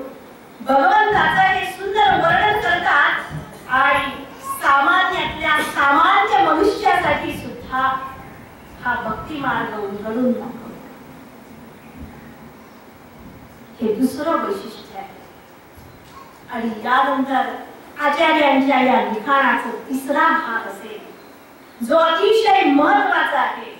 भगवंताचं हे सुंदर वर्णन करतात. आणि सामान्यातल्या सामान्य मनुष्यासाठी सुद्धा हा भक्ती मार्ग उलगडून दाखवतात. हे दुसरं वैशिष्ट्य आहे. आणि यानंतर आचार्यांच्या या लिखाणाचा तिसरा भाग असेल जो अतिशय महत्वाचा आहे.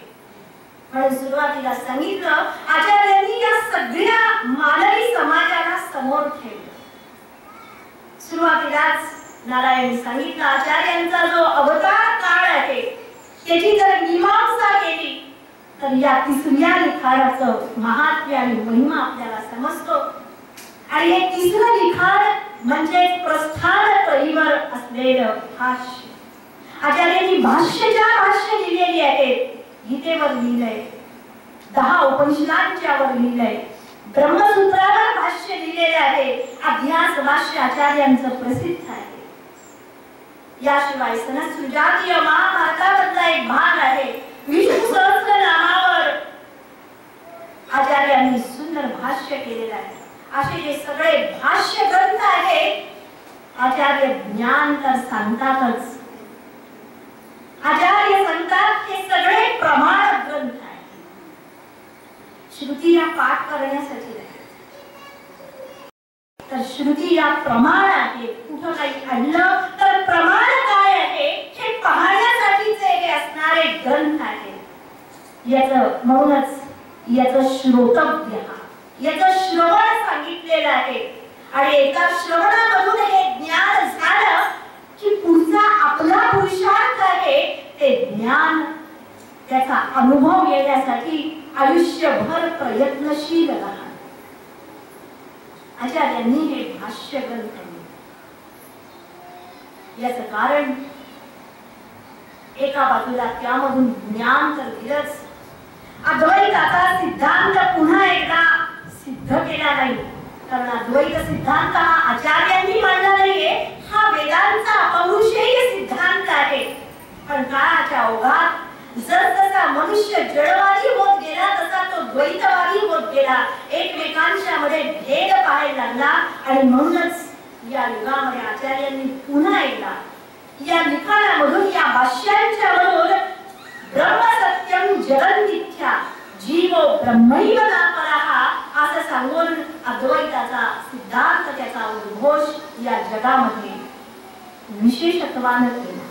म्हणून सुरुवातीला सांगितलं आचार्यांनी या सगळ्या मानवी समाजाला समोर ठेवलं. सुरुवातीलाच नारायण सांगितलं आचार्यांचा जो अवतार काळ आहे त्याची जर मीमांसा केली तर या तिसऱ्या लिखाणाचं महात्म्य आणि महिमा आपल्याला समजतो. आणि हे तिसरं लिखाण म्हणजे प्रस्थान त्रयीवर असलेलं भाष्य. आचार्यांनी भाष्य लिहिलेली आहेत. गीतेवर लिहिलंय, 10 उपनिषदांच्यावर लिहिलंय, ब्रह्मसूत्रावर भाष्य लिहिलेले आहे. अध्यास भाष्य आचार्यांचं प्रसिद्ध आहे. याशिवाय सनसृजातीय महाभारतामधला एक भाग आहे. विष्णू सहस्रनामावर आचार्यांनी सुंदर भाष्य केलेलं आहे. असे जे सगळे भाष्य ग्रंथ आहेत आचार्य ज्ञान तर सांगतातच. आचार्य सांगतात हे सगळे प्रमाण ग्रंथ आहेत. श्रुती या पाठ करण्यासाठी नाही तर श्रुती या प्रमाण आहे. कुठं काही आणलं तर प्रमाण काय आहे हे पाहण्यासाठीचे हे असणारे ग्रंथ आहेत. याचं म्हणूनच याचं श्रोतव्य याचं श्रवण सांगितलेलं आहे. आणि एका श्रवणामधून हे ज्ञान झालं की पुढचा आपला पुरुषार्थ आहे ते ज्ञान त्याचा अनुभव येण्यासाठी आयुष्यभर प्रयत्नशील राहा. आचार्यांनी हे भाष्य ग्रंथ याचं कारण एका बाजूला त्यामधून ज्ञान तर दिलंच, अद्वैताचा सिद्धांत पुन्हा एकदा सिद्ध केला नाही. कारण अद्वैत सिद्धांत हा आचार्यांनी मांडला नाहीये, हा वेदांचा अपौरुषेय सिद्धांत आहे. पण काळाच्या ओघात जसजसा मनुष्य जडवादी होत गेला तसा तो द्वैतवादी होत गेला. एकमेकांच्या मध्ये भेद पाहायला लागला. आणि म्हणूनच या युगामध्ये आचार्यांनी पुन्हा एकदा या लिखाणामधून या भाष्यांच्या मधून ब्रह्म सत्यम जगन्मिथ्या जीवो ब्रह्मैव नापरः असं सांगून अद्वैताचा सिद्धांत त्याचा उद्घोष या जगामध्ये विशेषत्वानं केला.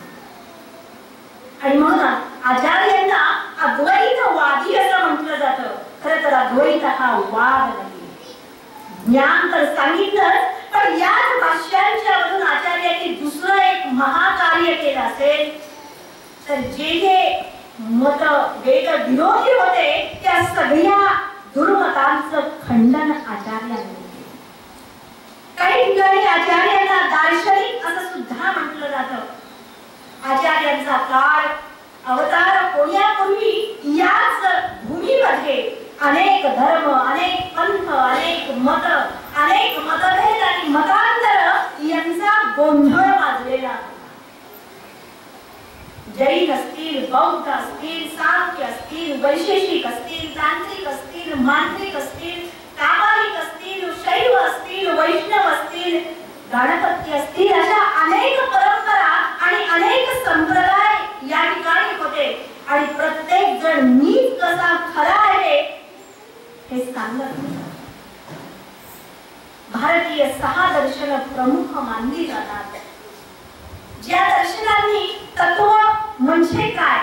आणि म्हणून आचार्यांना अद्वैतवादी असं म्हटलं जातं. खरं तर अद्वैत हा वाद नाही, ज्ञान तर सांगितलं, पण याच भाष्यांच्या मधून आचार्यांनी दुसरं एक महाकार्य केलं असेल तर जे जे मत वेद विरोधी होते त्या सगळ्या दुर्मतांचं खंडन आचार्यांनी केलं. काही ठिकाणी आचार्यांना दार्शनिक असं सुद्धा म्हटलं जातं. आचार्यांचा काळ अवतार होण्यापूर्वी याच भूमीमध्ये अनेक धर्म, अनेक पंथ, अनेक मत, अनेक मतभेद आणि मतांतर यांचा गोंधळ माजलेला होता. जैन असतील, बौद्ध असतील, सांख्य असतील, वैशेषिक असतील, तांत्रिक असतील, मांत्रिक असतील, कामालिक असतील, शैव असतील, वैष्णव असतील, गणपती असतील, अशा अनेक परंपरा आणि अनेक संप्रदाय या ठिकाणी होते. आणि प्रत्येक जण मीच कसा खरा आहे हे सांगत नाही. भारतीय 6 दर्शन प्रमुख मानली जातात. ज्या दर्शनांनी तत्व म्हणजे काय,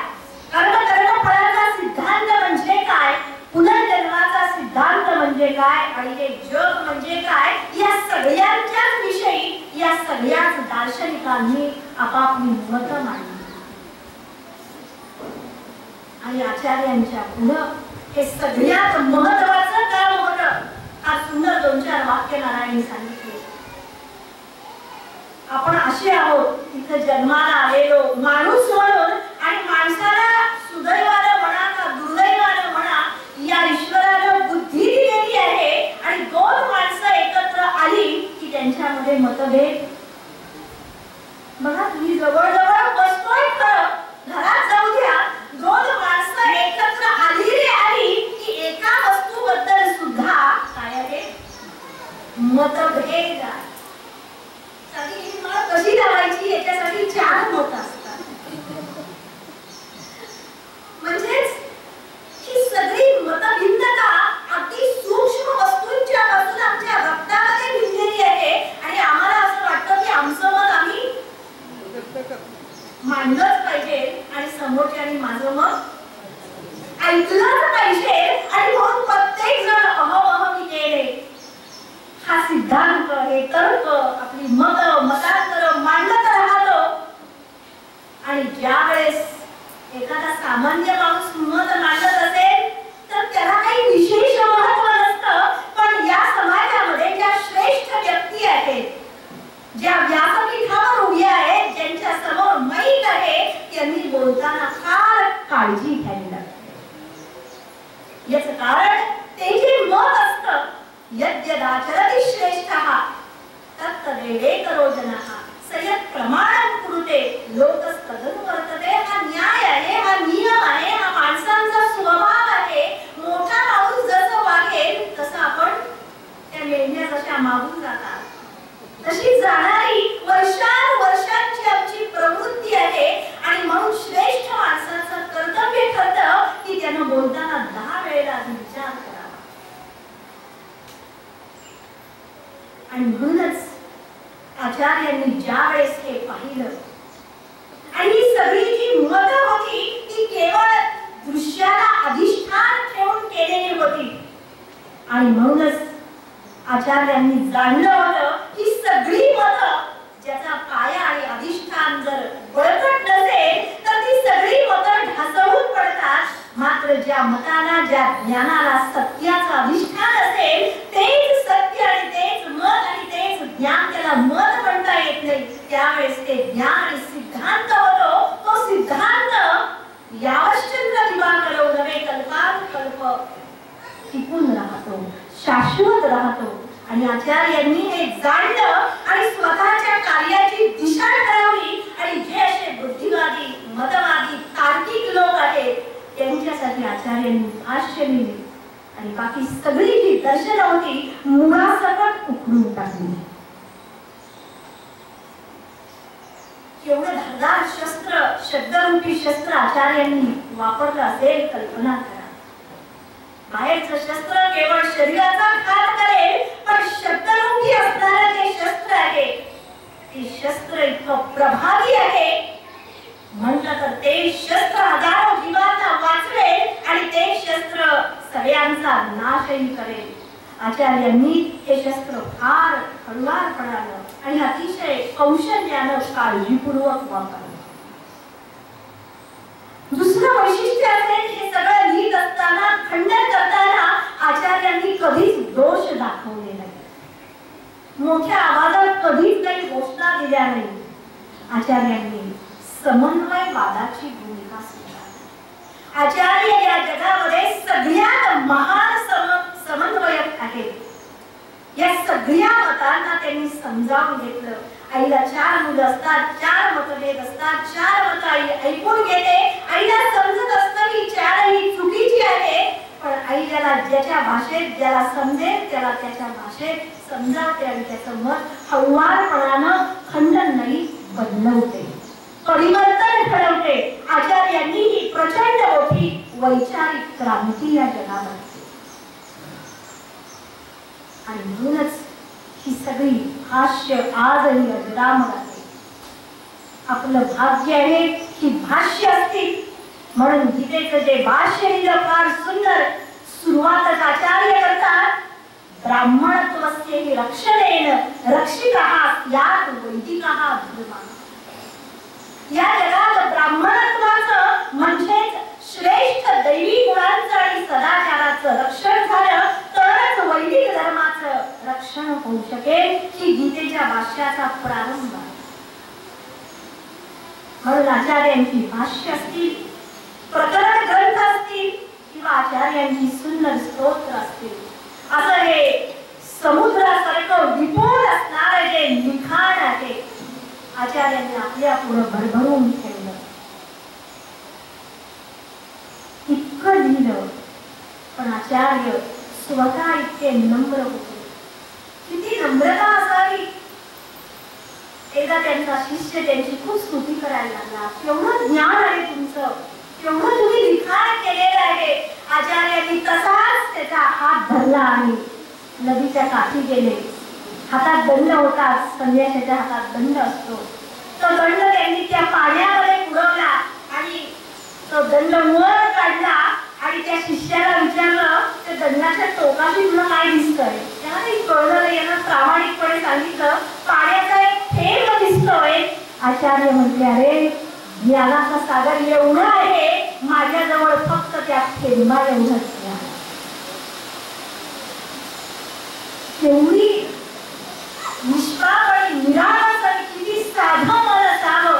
कर्म फळाचा सिद्धांत म्हणजे काय, पुनर्जन्माचा सिद्धांत म्हणजे काय आणि हे जग म्हणजे काय, या सगळ्यांच्याच विषयी या सगळ्याच दार्शनिकांनी आपापली मत मांडली. आणि आचार्यांच्या पुढं हे सगळ्यात महत्वाचं काम होतं. हा सुंदर 2-4 वाक्य नारायणी सांगितले. आपण असे आहोत तिथे जन्माला आलेलो माणूस म्हणून, आणि माणसाला सुदैवानं म्हणा का दुर्दैवानं म्हणा या ईश्वरानं बुद्धी दिलेली आहे. आणि 2 माणसं एकत्र आली की त्यांच्यामध्ये मतभेद. बघा तुम्ही जवळजवळ बसतोय खरं, घरात जाऊ द्या, 2 माणसं एकत्र आली की एका वस्तूबद्दल सुद्धा काय आहे, मतभेद आहे. कशी लावायची याच्यासाठी 4 मत असतात. म्हणजेच ही सगळी मतभिन्नता अगदी सूक्ष्म वस्तूंच्या पासून आमच्या रक्तामध्ये भिनलेली आहे. आणि आम्हाला असं वाटतं की आमचं मत आम्ही मांडलंच पाहिजे आणि समोरच्याने माझं मत ऐकलंच पाहिजे. आणि म्हणून प्रत्येक जण अहम केले हा सिद्धांत, हे तर्क, आपली मतांतर मांडत राहतो. आणि ज्या वेळेस एखादा सामान्य माणूस मत मांडत असेल तर त्याला काही विशेष महत्व नसतं. पण या समाजामध्ये ज्या श्रेष्ठ व्यक्ती आहेत, ज्या व्यासपीठावर उभ्या आहेत, ज्यांच्या समोर माईक आहे, त्यांनी बोलताना फार काळजी घ्यावी लागते. याचं कारण ते जे मत असतं, यद्यदाचरति श्रेष्ठः तत्तदेवेतरो जनः सयत् प्रमाणं कुरुते लोकस्तदनुवर्तते. हा न्याय आहे, हा नियम आहे, हा माणसांचा स्वभाव आहे. मोठा माणूस जसं वागेल तसं आपण त्या मेंढ्या जशा मागून जातात तशी जाणारी वर्षांची आमची प्रवृत्ती आहे. आणि म्हणून श्रेष्ठ माणसाचं कर्तव्य ठरतं की त्यानं बोलताना 10 वेळेला विचार करावा. आणि म्हणूनच आचार्यांनी ज्या वेळेस हे पाहिलं आणि ही सगळी जी मत होती ती केवळ दृश्याला अधिष्ठान ठेवून केलेली होती. आणि म्हणूनच आचार्यांनी जाणलं होतं की सगळी मत ज्याचा पाया आणि अधिष्ठान जर बळकट नसेल तर ती सगळी मत ढासळून पडतात. मात्र ज्या मताला, ज्या ज्ञानाला सत्याचं अधिष्ठान असेल तेच सत्य आणि तेच मत आणि तेच ज्ञान, त्याला मत म्हणता येत नाही. त्यावेळेस ते ज्ञान आणि सिद्धांत होतो. तो सिद्धांत यावश्चंद्र दिवाकरो नवे कल्पानुकल्प टिकून राहतो, शाश्वत राहतो. आणि आचार्यांनी हे जाणलं आणि स्वतःच्या कार्याची दिशा ठरवली. आणि जे असे बुद्धिवादी, मतवादी, तार्किक लोक आहेत त्यांच्यासाठी आचार्यांनी भाष्य लिहिले. आणि बाकी सगळी जी दर्शनं होती मुळासकट उखडून टाकली. एवढं धारदार शस्त्र, शब्दरूपी शस्त्र आचार्यांनी वापरलं असेल, कल्पना करा. बाहेरचं शस्त्र केवळ शरीराचा घात करेल, पण शब्दरूपी असणारं जे शस्त्र आहे ते शस्त्र इतकं प्रभावी आहे म्हटलं तर ते शस्त्र हजारो जीवांना वाचवेल आणि ते शस्त्र सगळ्यांचा नाशही करेल. आचार्यांनी हे शस्त्र फार हळुवारपणानं आणि अतिशय कौशल्यानं काळजीपूर्वक वापरलं. दुसरं वैशिष्ट्य असेल, हे सगळं लिहित असताना, खंडन करताना आचार्यांनी कधीच दोष दाखवले नाही. मोठ्या आवाजात कधीच काही घोषणा दिल्या नाही. आचार्यांनी समन्वयवादाची भूमिका स्वीकारली. आचार्य या जगामध्ये सगळ्यात महान समन्वयक आहेत. या सगळ्या मतांना त्यांनी समजावून घेतलं. आईला 4 मुलं असतात, 4 मतभेद असतात, 4 मतं आई ऐकून घेते. आईला समजत असतं की 4 ही चुकीची आहे, पण आई ज्याच्या भाषेत ज्याला समजेल त्याला त्याच्या भाषेत समजावते आणि त्याचं मत हळुवारपणानं खंडन नाही बदलवते, परिवर्तन घडवते. आचार्यांनी ही प्रचंड मोठी वैचारिक क्रांती या जगामध्ये आणि म्हणूनच ही सगळी भाष्य आजही अजरामर आहे. आपलं भाग्य आहे ही भाष्य असतील. म्हणून गीतेचं जे भाष्य लिहिलं फार सुंदर. सुरुवातच आचार्य करतात, ब्राह्मणत्वस्य हि रक्षणेन रक्षितः स्यात् वैदिकः धर्मः. या जगात ब्राह्मणत्वाचं म्हणजेच श्रेष्ठ दैवी गुणांचं आणि सदाचाराचं रक्षण झालं तरच वैदिक धर्माचं रक्षण होऊ शकेल. ही गीतेच्या भाष्याचा प्रारंभ आहे. म्हणून आचार्यांची भाष्य असतील, प्रकरण ग्रंथ असतील किंवा आचार्यांची सुंदर स्तोत्र असतील, असं हे समुद्रासारखं विपुल असणारं जे लिखाण आहे आचार्यांनी आपल्या पुढे भरभरून ठेवलं. इतकं लिहिलं, पण आचार्य स्वतः इतके नम्र होते. किती नम्रता असावी. एकदा त्यांचा शिष्य त्यांची खूप स्तुती करायला लागला. केवढं ज्ञान आहे तुमचं, केवढं तुम्ही लिखाण केलेलं आहे. आचार्यांनी तसाच त्याचा हात धरला आणि नदीच्या काठी गेले. हातात दंड होता, संन्याशाच्या हातात दंड असतो. तो दंड त्यांनी त्या पाण्यामध्ये बुडवला आणि तो दंड वर काढला आणि त्या शिष्याला विचारलं, त्या दंडाच्या टोकाशी तुला काय दिसतंय? त्याला काही कळलं नाही. यानं प्रामाणिकपणे सांगितलं, पाण्याचा एक थेंब दिसतोय. आचार्य म्हटले, अरे ज्ञानाचा सागर एवढा आहे, माझ्याजवळ फक्त त्या थेंबा एवढंच आहे. एवढी निष्पाप आणि निराळस आणि किती साधं मन असावं.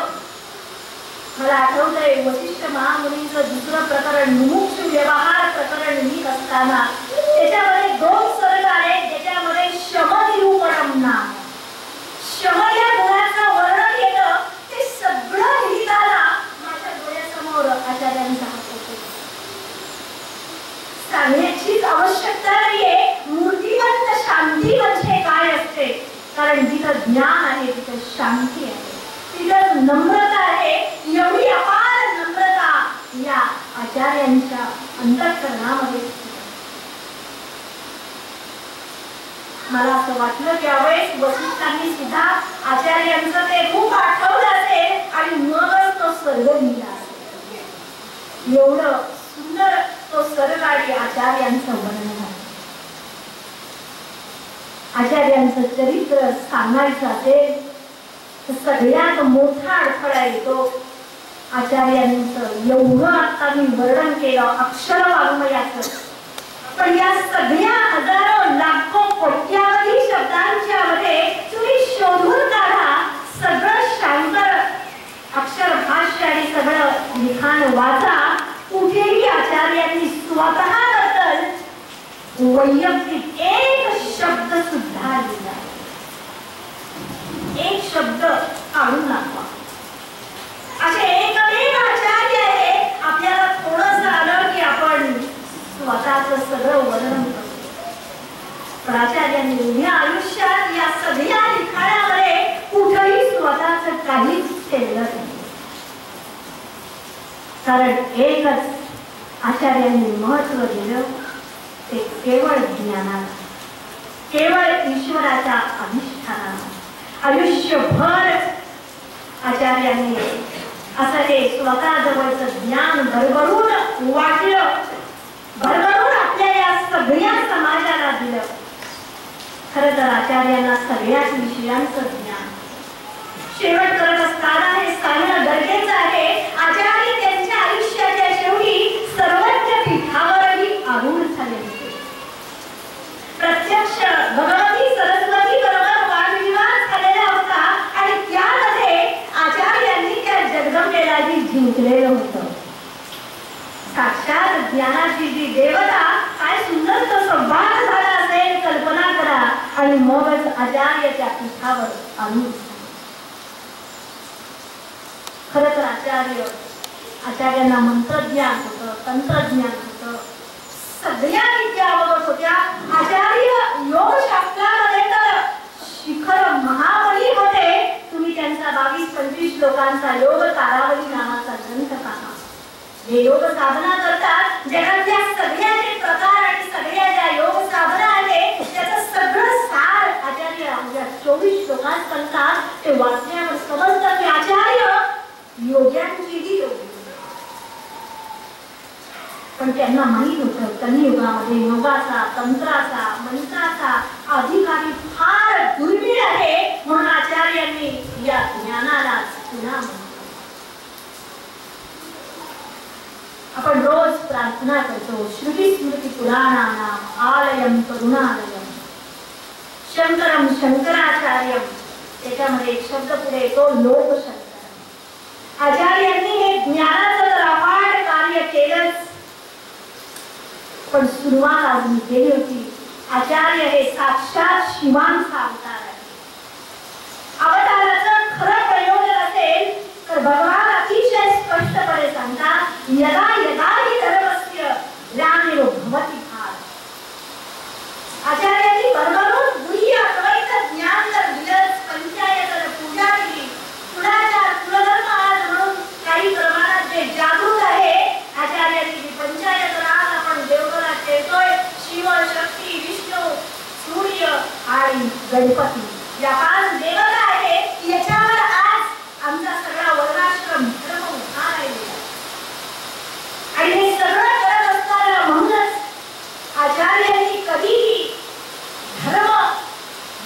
मला आठवतंय वशिष्ठ महामुनीचं दुसरं प्रकरण मुमुक्षु व्यवहार प्रकरण लिहित असताना त्याच्यामध्ये 2 सर्ग आहेत ज्याच्यामध्ये शम निरूपणम नाम, शम या गुणाचं वर्णन केलं. ते सगळं लिहिताना माझ्या डोळ्यासमोर आचार्यांचा हात होते. सांगण्याचीच आवश्यकता नाहीये मूर्तिमंत शांती म्हणजे काय असते. कारण जिथं ज्ञान आहे तिथं शांती आहे, तिथं नम्रता आहे. एवढी अपार नम्रता या आचार्यांच्या अंतःकरणामध्ये. मला असं वाटलं त्यावेळेस वशिष्ठांनी सुद्धा आचार्यांचं ते रूप आठवलं असेल आणि मगच तो सर्ग लिहिला असेल. एवढं सुंदर तो सर्ग आणि आचार्यांचं वर्णन आहे. आचार्यांचं चरित्र सांगायचं असेल तर सगळ्यात मोठा अडथळा येतो. आचार्यांचं एवढं आता मी वर्णन केलं अक्षर वाङ्मयाचं, पण या सगळ्या हजारो लाखो कोट्यावधी शब्दांच्या मध्ये तुम्ही शोधून काढा. सगळं शांतर अक्षर भाष्य आणि सगळं लिखाण वाचा. कुठेही आचार्यांनी स्वतःबद्दल वैयक्तिक एक शब्द सुद्धा लिहिला, एक शब्द काढून दाखवा. असे एकमेव आचार्य आहे. आपल्याला थोडंसं आलं की आपण स्वतःचं सगळं वर्णन करतो. पण आचार्यांनी उभ्या आयुष्यात या सगळ्या लिखाणामध्ये कुठेही स्वतःचं काहीच ठेवलं नाही. कारण एकच आचार्यांनी महत्व दिलं, ते केवळ ज्ञानाला, केवळ ईश्वराच्या अधिष्ठानाला. आयुष्यभर आचार्यांनी असं हे स्वतः जवळचं ज्ञान भरभरून वाटलं, भरभरून आपल्या या सगळ्या समाजाला दिलं. खरं तर आचार्यांना सगळ्याच विषयांचं ज्ञान. शेवट करत असताना हे सांगणं गरजेचं आहे, आचार्य त्यांच्या आयुष्याच्या शेवटी सर्वज्ञ पीठावरही आरूढ झाले होते. प्रत्यक्ष भगवती सरस्वती बरोबर वादविवाद झालेला होता आणि त्यामध्ये आचार्यांनी त्या जगदंबेलाही जिंकलेलं होतं. साक्षात ज्ञानाची जी देवता, काय सुंदर तो संवाद झाला असेल कल्पना करा. आणि मगच आचार्य त्या पीठावर आरूढ. खरं तर आचार्यांना मंत्रज्ञान होतं, तंत्रज्ञान होतं, सगळ्या विद्या अवगत होत्या. आचार्य योगशास्त्रामध्ये तर शिखर महाबली होते. तुम्ही त्यांचा 22-25 श्लोकांचा योग तारावली नावाचा ग्रंथ पहा. जे योग साधना करतात, जगातल्या सगळ्याचे प्रकार आणि सगळ्या ज्या योग साधना आहेत त्याचं सगळं सार आचार्य या 24 श्लोकात सांगतात. ते वाचल्यावर समजतं की आचार्य योग्यांचीही योगी. पण त्यांना माहित होतं कलियुगामध्ये योगाचा, तंत्राचा, मंत्राचा अधिकारी फार दुर्मिळ आहे. म्हणून आचार्यांनी या ज्ञानाला पुन्हा म्हटलं. आपण रोज प्रार्थना करतो, श्रुती स्मृती पुराणानाम आलयम करुणालयम शंकरम शंकराचार्यम. त्याच्यामध्ये एक शब्द पुढे येतो, लोकशंकर. आचार्यांनी हे ज्ञानाचं तर अफाट कार्य केलंच, पण सुरुवात आजमी केली होती. आचार्य हे साक्षात शिवांचा अवतार आहे. अवताराचं खरं प्रयोजन असेल तर भगवान अतिशय स्पष्टपणे सांगतात, यदा यदा हि धर्मस्य ग्लानिर्भवति भारत. आचार्यांनी भरभरून गुह्य अद्वैत ज्ञान तर दिलंच, पंचायत पूजा केली. कुणाच्या कुलधर्म आज म्हणून काही प्रमाणात जे जागृत आहे, आचार्यांनी पंचायत राग आपण देवघरात ठेवतोय. शिव, शक्ती, विष्णू, सूर्य आणि गणपती या 5 देवता आहेत. याच्यावर आज आमचा सगळा वर्गाश्रम धर्म उभा राहिलेला. आणि हे सगळं करत असताना म्हणूनच आचार्यांनी कधीही धर्म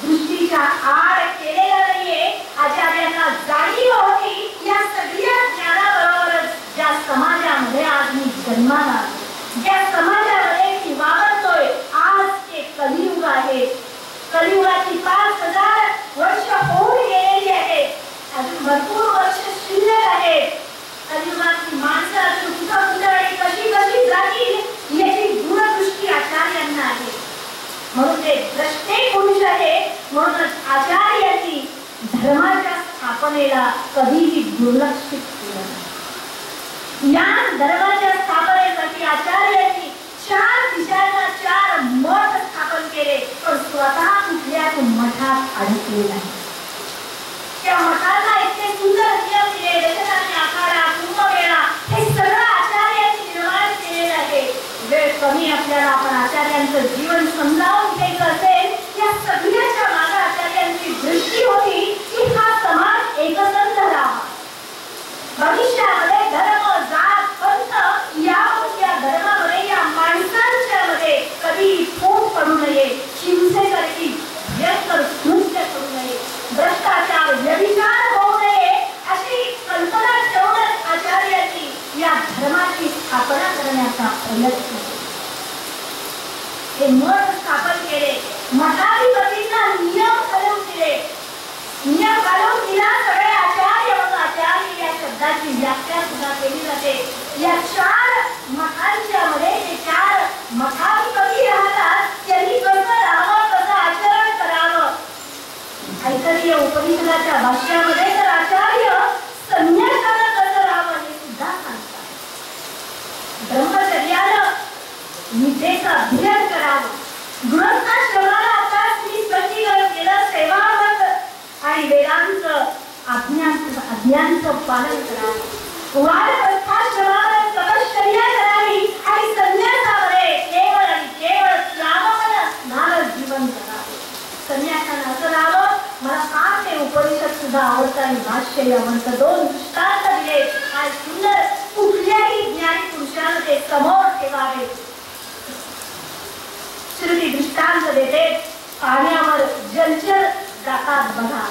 दृष्टीच्या आड केलेला नाहीये. आचार्यांना जाणीव होती या सगळ्या ज्ञानाबरोबरच ज्या समाजामध्ये आज मी जन्माला आलो, ज्या समाजामध्ये मी वावरतोय, आज ते कलियुग आहे. कलियुगाची 5000 वर्ष होऊन गेलेली आहेत. अजून भरपूर वर्ष शिल्लक आहेत. कलियुगाची माणसं अजून कुठं आणि कशी कशी जातील याची दूरदृष्टी आचार्यांना आहे. म्हणून ते द्रष्टे पुरुष आहे. म्हणूनच आचार्यांनी धर्माच्या स्थापनेला कधीही दुर्लक्षित केलं नाही. या धर्माच्या स्थापनेसाठी आचार्यांनी 4 दिशांना 4 मठ स्थापन केले, पण स्वतः कुठल्याच मठात अडकले नाही. त्या मठाला इतके सुंदर नियम दिले, दशनानी आखाडा, कुंभमेळा, हे सगळं आचार्यांनी निर्माण केलेलं आहे. वेळ कमी आपल्याला आपण आचार्यांचं जीवन समजावून घ्यायचं असेल, या सगळ्याच्या मागे आचार्यांची दृष्टी होती की हा समाज एकसंध राहावा. भविष्यामध्ये धर्म, जात, पंथ या धर्मामध्ये या माणसांच्या मध्ये कधी फूट पडू नये, हिंसेसारखी भयंकर कृत्य करू नये, भ्रष्टाचार, व्यभिचार होऊ नये, अशी कल्पना ठेवूनच आचार्यांनी या धर्माची स्थापना करण्याचा प्रयत्न केला. हे मठ स्थापन केले, मठाधिपतींना नियम घालून दिले. नियम घालून दिला सगळे आचार्य. आचार्य या शब्दाची व्याख्या सुद्धा केली जाते. या 4 मठांच्या मध्ये जे 4 मठाधिपती राहतात, त्यांनी कसं राहावं, कसं आचरण करावं. ऐतरीय उपनिषदाच्या भाष्यामध्ये तर आचार्य संन्यासाला कसं राहावं हे सुद्धा सांगतात. ब्रह्मचर्यानं विद्येचं अध्ययन करावं, गृहस्थाश्रमाला आता स्त्रीस्पष्टीकरण केलं, सेवाव्रत आणि वेदांचं आज्ञांचं पालन करावं. वानप्रस्थाश्रमाला तपश्चर्या करावी आणि संन्यासामध्ये केवळ आणि केवळ यमंत दोन दृष्टांत दिले आणि सुंदर कुठल्याही ज्ञानी पुरुषाला ते समोर ठेवावे. श्रुती दृष्टांत देते, पाण्यावर जलचर जातात बघा,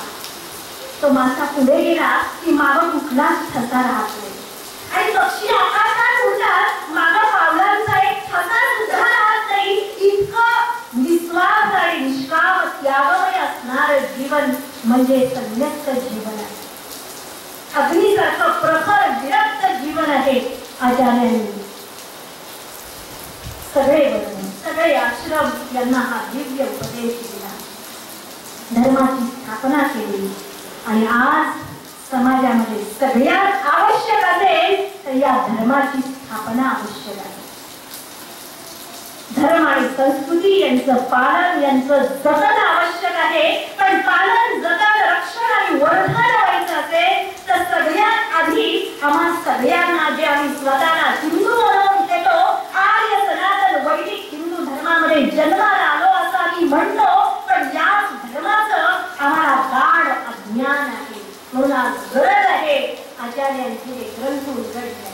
तो मासा पुढे गेला की मागं कुठलाच ठसा राहत नाही आणि पक्षी आकाशात उडतात, मागं पावलांचा एक ठसा सुद्धा राहत नाही. इतकं निस्वार्थ आणि निष्काम त्यागमय असणारं जीवन म्हणजे संन्यस्त जीवन आहे. अग्नीसारखं प्रखर विरक्त जीवन आहे. आचार्यांनी सगळे आश्रम यांना हा दिव्य उपदेश दिला, धर्माची स्थापना केली आणि आज समाजामध्ये सगळ्यात आवश्यक असेल तर या धर्माची स्थापना आवश्यक आहे. धर्म आणि संस्कृती यांचं पालन, यांचं जतन आवश्यक आहे. पण पालन, जतन, रक्षण आणि वर्धन व्हायचं असेल तर सगळ्यात आधी आम्हा सगळ्यांना, जे आम्ही स्वतःला हिंदू म्हणून घेतो, आर्य सनातन वैदिक हिंदू धर्मामध्ये जन्माला आलो असं आम्ही म्हणतो, पण याच धर्माचं आम्हाला गाढ अज्ञान आहे. म्हणून आज गरज आहे आचार्यांचे हे ग्रंथ उलगडणे.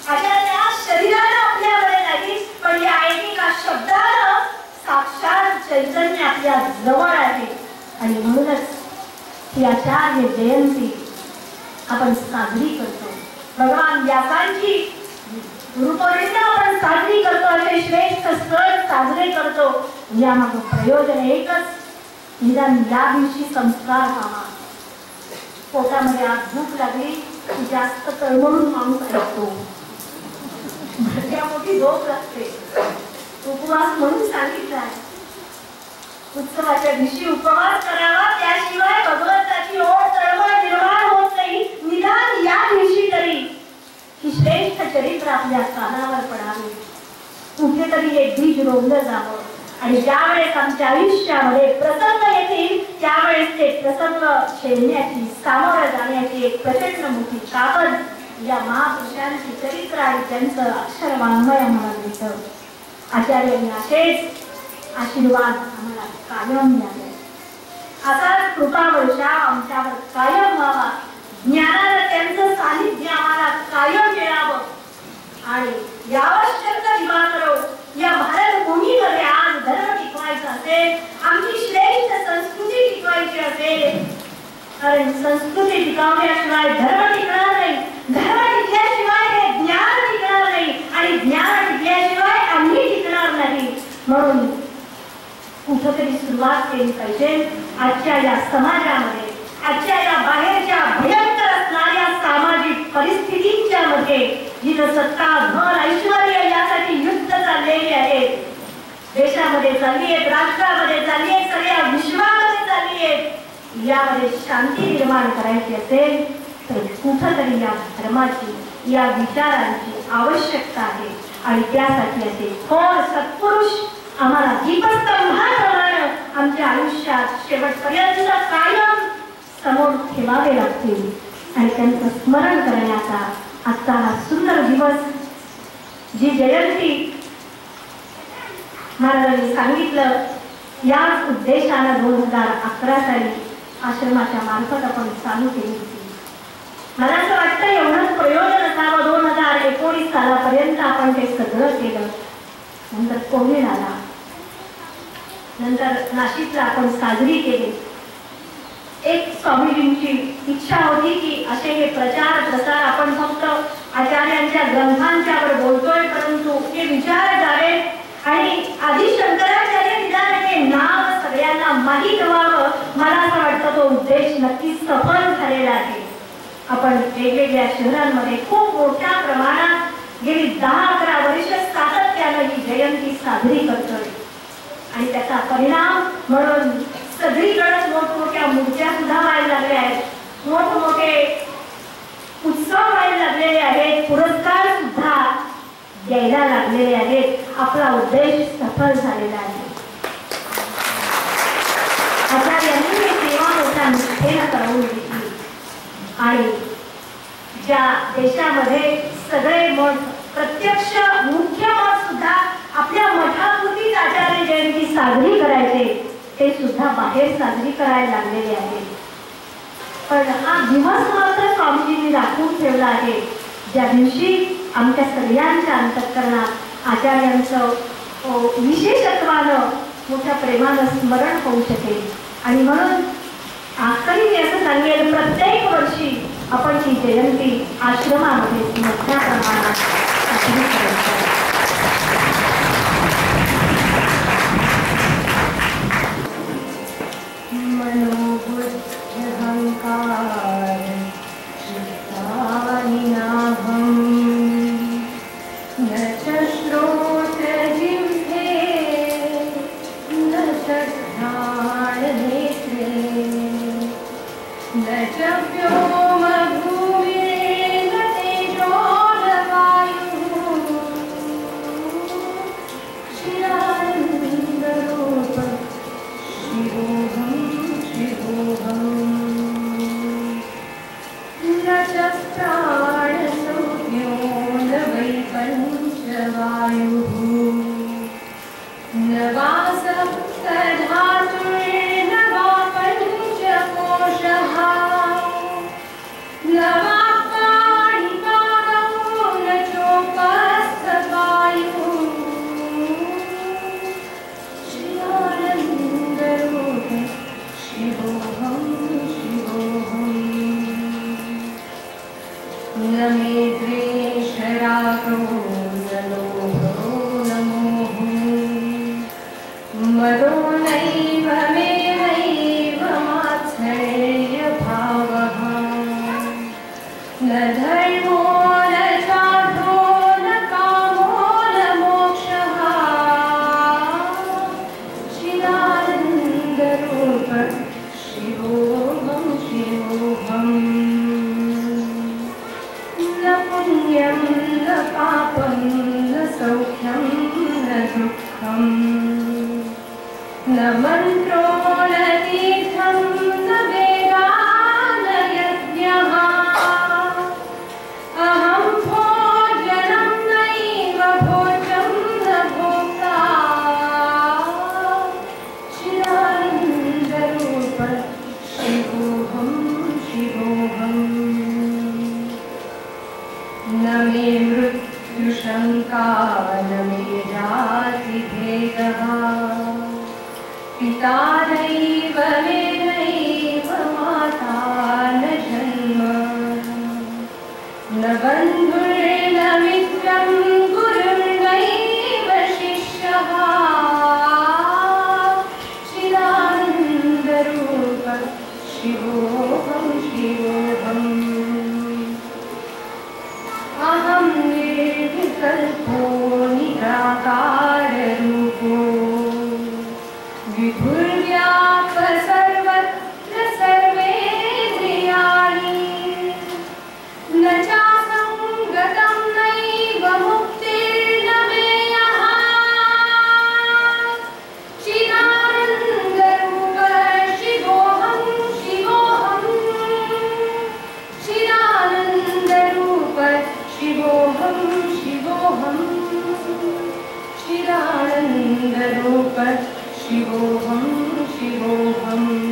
आचार्य शरीरानं आपल्याकडे नाही, पण या एकेका शब्दानं साक्षात चैतन्य आपल्या जवळ आहे. आणि म्हणूनच ही आचार्य जयंती आपण साजरी करतो. भगवान व्यासांची गुरुपौर्णिमा आपण साजरी करतो, असे श्रेष्ठ सण साजरे करतो. यामागं प्रयोजन एकच, निदान या दिवशी संस्कार व्हावा. पोटामध्ये आज भूक लागली की जास्त तळमळून माणूस ऐकतो, मोठी झोप लागते. उपवास म्हणून सांगितलं आहे, उत्सवाच्या दिवशी उपवास करावा, त्याशिवाय भगवंताची ओढ तळमळ निर्माण होत नाही. निदान या दिवशी तरी ही श्रेष्ठ चरित्र आपल्या कानावर पडावे, कुठेतरी हे बीज रोवलं जावं. आणि ज्यावेळेस आमच्या आयुष्यामध्ये प्रसंग येतील त्यावेळेस ते प्रसंग झेलण्याची, सामोरं जाण्याची एक प्रचंड मोठी ताकद या महापुरुषांची चरित्र आणि त्यांचं अक्षर वाङ्मय आम्हाला मिळतं. आचार्यांनी असेच आशीर्वाद आम्हाला कायम द्यावे, असाच कृपा वर्षा आमच्यावर कायम व्हावा. ज्ञानानं त्यांचं सानिध्य आम्हाला कायम मिळावं. आणि यावश्यक दिवाकरो या भारतभूमीमध्ये आज धर्म टिकवायचा असेल, आमची श्रेष्ठ संस्कृती टिकवायची असेल, कारण संस्कृती टिकवण्याशिवाय धर्म टिकणार नाही, धर्म टिकल्याशिवाय हे ज्ञान टिकणार नाही आणि ज्ञान टिकल्याशिवाय आम्ही टिकणार नाही. म्हणून कुठेतरी सुरुवात केली पाहिजे. आजच्या या समाजामध्ये, आजच्या या बाहेरच्या भयंकर असणाऱ्या सामाजिक परिस्थितींच्या मध्ये जिथं सत्ता, धन, ऐश्वर्य यासाठी युद्ध चाललेले आहेत, देशामध्ये चालली आहेत, राष्ट्रामध्ये चालली आहेत, सगळ्या विश्वामध्ये चालली आहेत, यामध्ये शांती निर्माण करायची असेल तर कुठंतरी या धर्माची, या विचारांची आवश्यकता आहे. आणि त्यासाठी असे थोर सत्पुरुष आम्हाला दीपस्तंभाप्रमाणे आमच्या आयुष्यात शेवटपर्यंत कायम समोर ठेवावे लागतील. आणि त्यांचं स्मरण करण्याचा आजचा हा सुंदर दिवस, जी जयंती महाराजांनी सांगितलं, याच उद्देशानं 2011 साली आश्रमाच्या मार्फत आपण चालू केली होती. मला असं वाटतं एवढंच प्रयोजन असावं. 2019 सालापर्यंत आपण ते सगळं केलं. नंतर कोविड आला, नंतर नाशिकला आपण साजरी केली. एक स्वामीजींची इच्छा होती की असे हे प्रचार प्रसार आपण फक्त आचार्यांच्या ग्रंथांच्यावर बोलतोय, परंतु हे विचार जावे आणि आदि शंकराचार्य निदान हे नाव सगळ्यांना माहीत व्हावं. मला असं वाटतं तो उद्देश नक्कीच सफल झालेला आहे. आपण वेगवेगळ्या शहरांमध्ये खूप मोठ्या प्रमाणात गेली 10-11 वर्ष सातत्यानं ही जयंती साजरी करतोय आणि त्याचा परिणाम म्हणून सगळीकडे मोठमोठ्या मूर्त्या सुद्धा व्हायला लागल्या आहेत, मोठमोठे उत्सव व्हायला लागलेले आहेत, पुरस्कार सुद्धा द्यायला लागलेले आहेत. आपला उद्देश सफल झालेला आहे. आचार्यांनी ही सेवा मोठ्या निष्ठेनं करून घेतली आणि ज्या देशामध्ये सगळे मठ, प्रत्यक्ष मुख्य मठ सुद्धा आपल्या मठापुरतीच आचार्य जयंती साजरी करायचे, ते सुद्धा बाहेर साजरी करायला लागलेले आहेत. पण हा दिवस मात्र स्वामीजींनी राखून ठेवला आहे, ज्या दिवशी आमच्या सगळ्यांच्या अंतःकरणात आचार्यांचं विशेषत्वानं मोठ्या प्रेमानं स्मरण होऊ शकेल. आणि म्हणून आजकाल मी असं सांगेल, प्रत्येक वर्षी आपण ही जयंती आश्रमामध्ये मोठ्या प्रमाणात साजरी करतो. शिवानन्दरूप शिवोऽहं शिवोऽहम्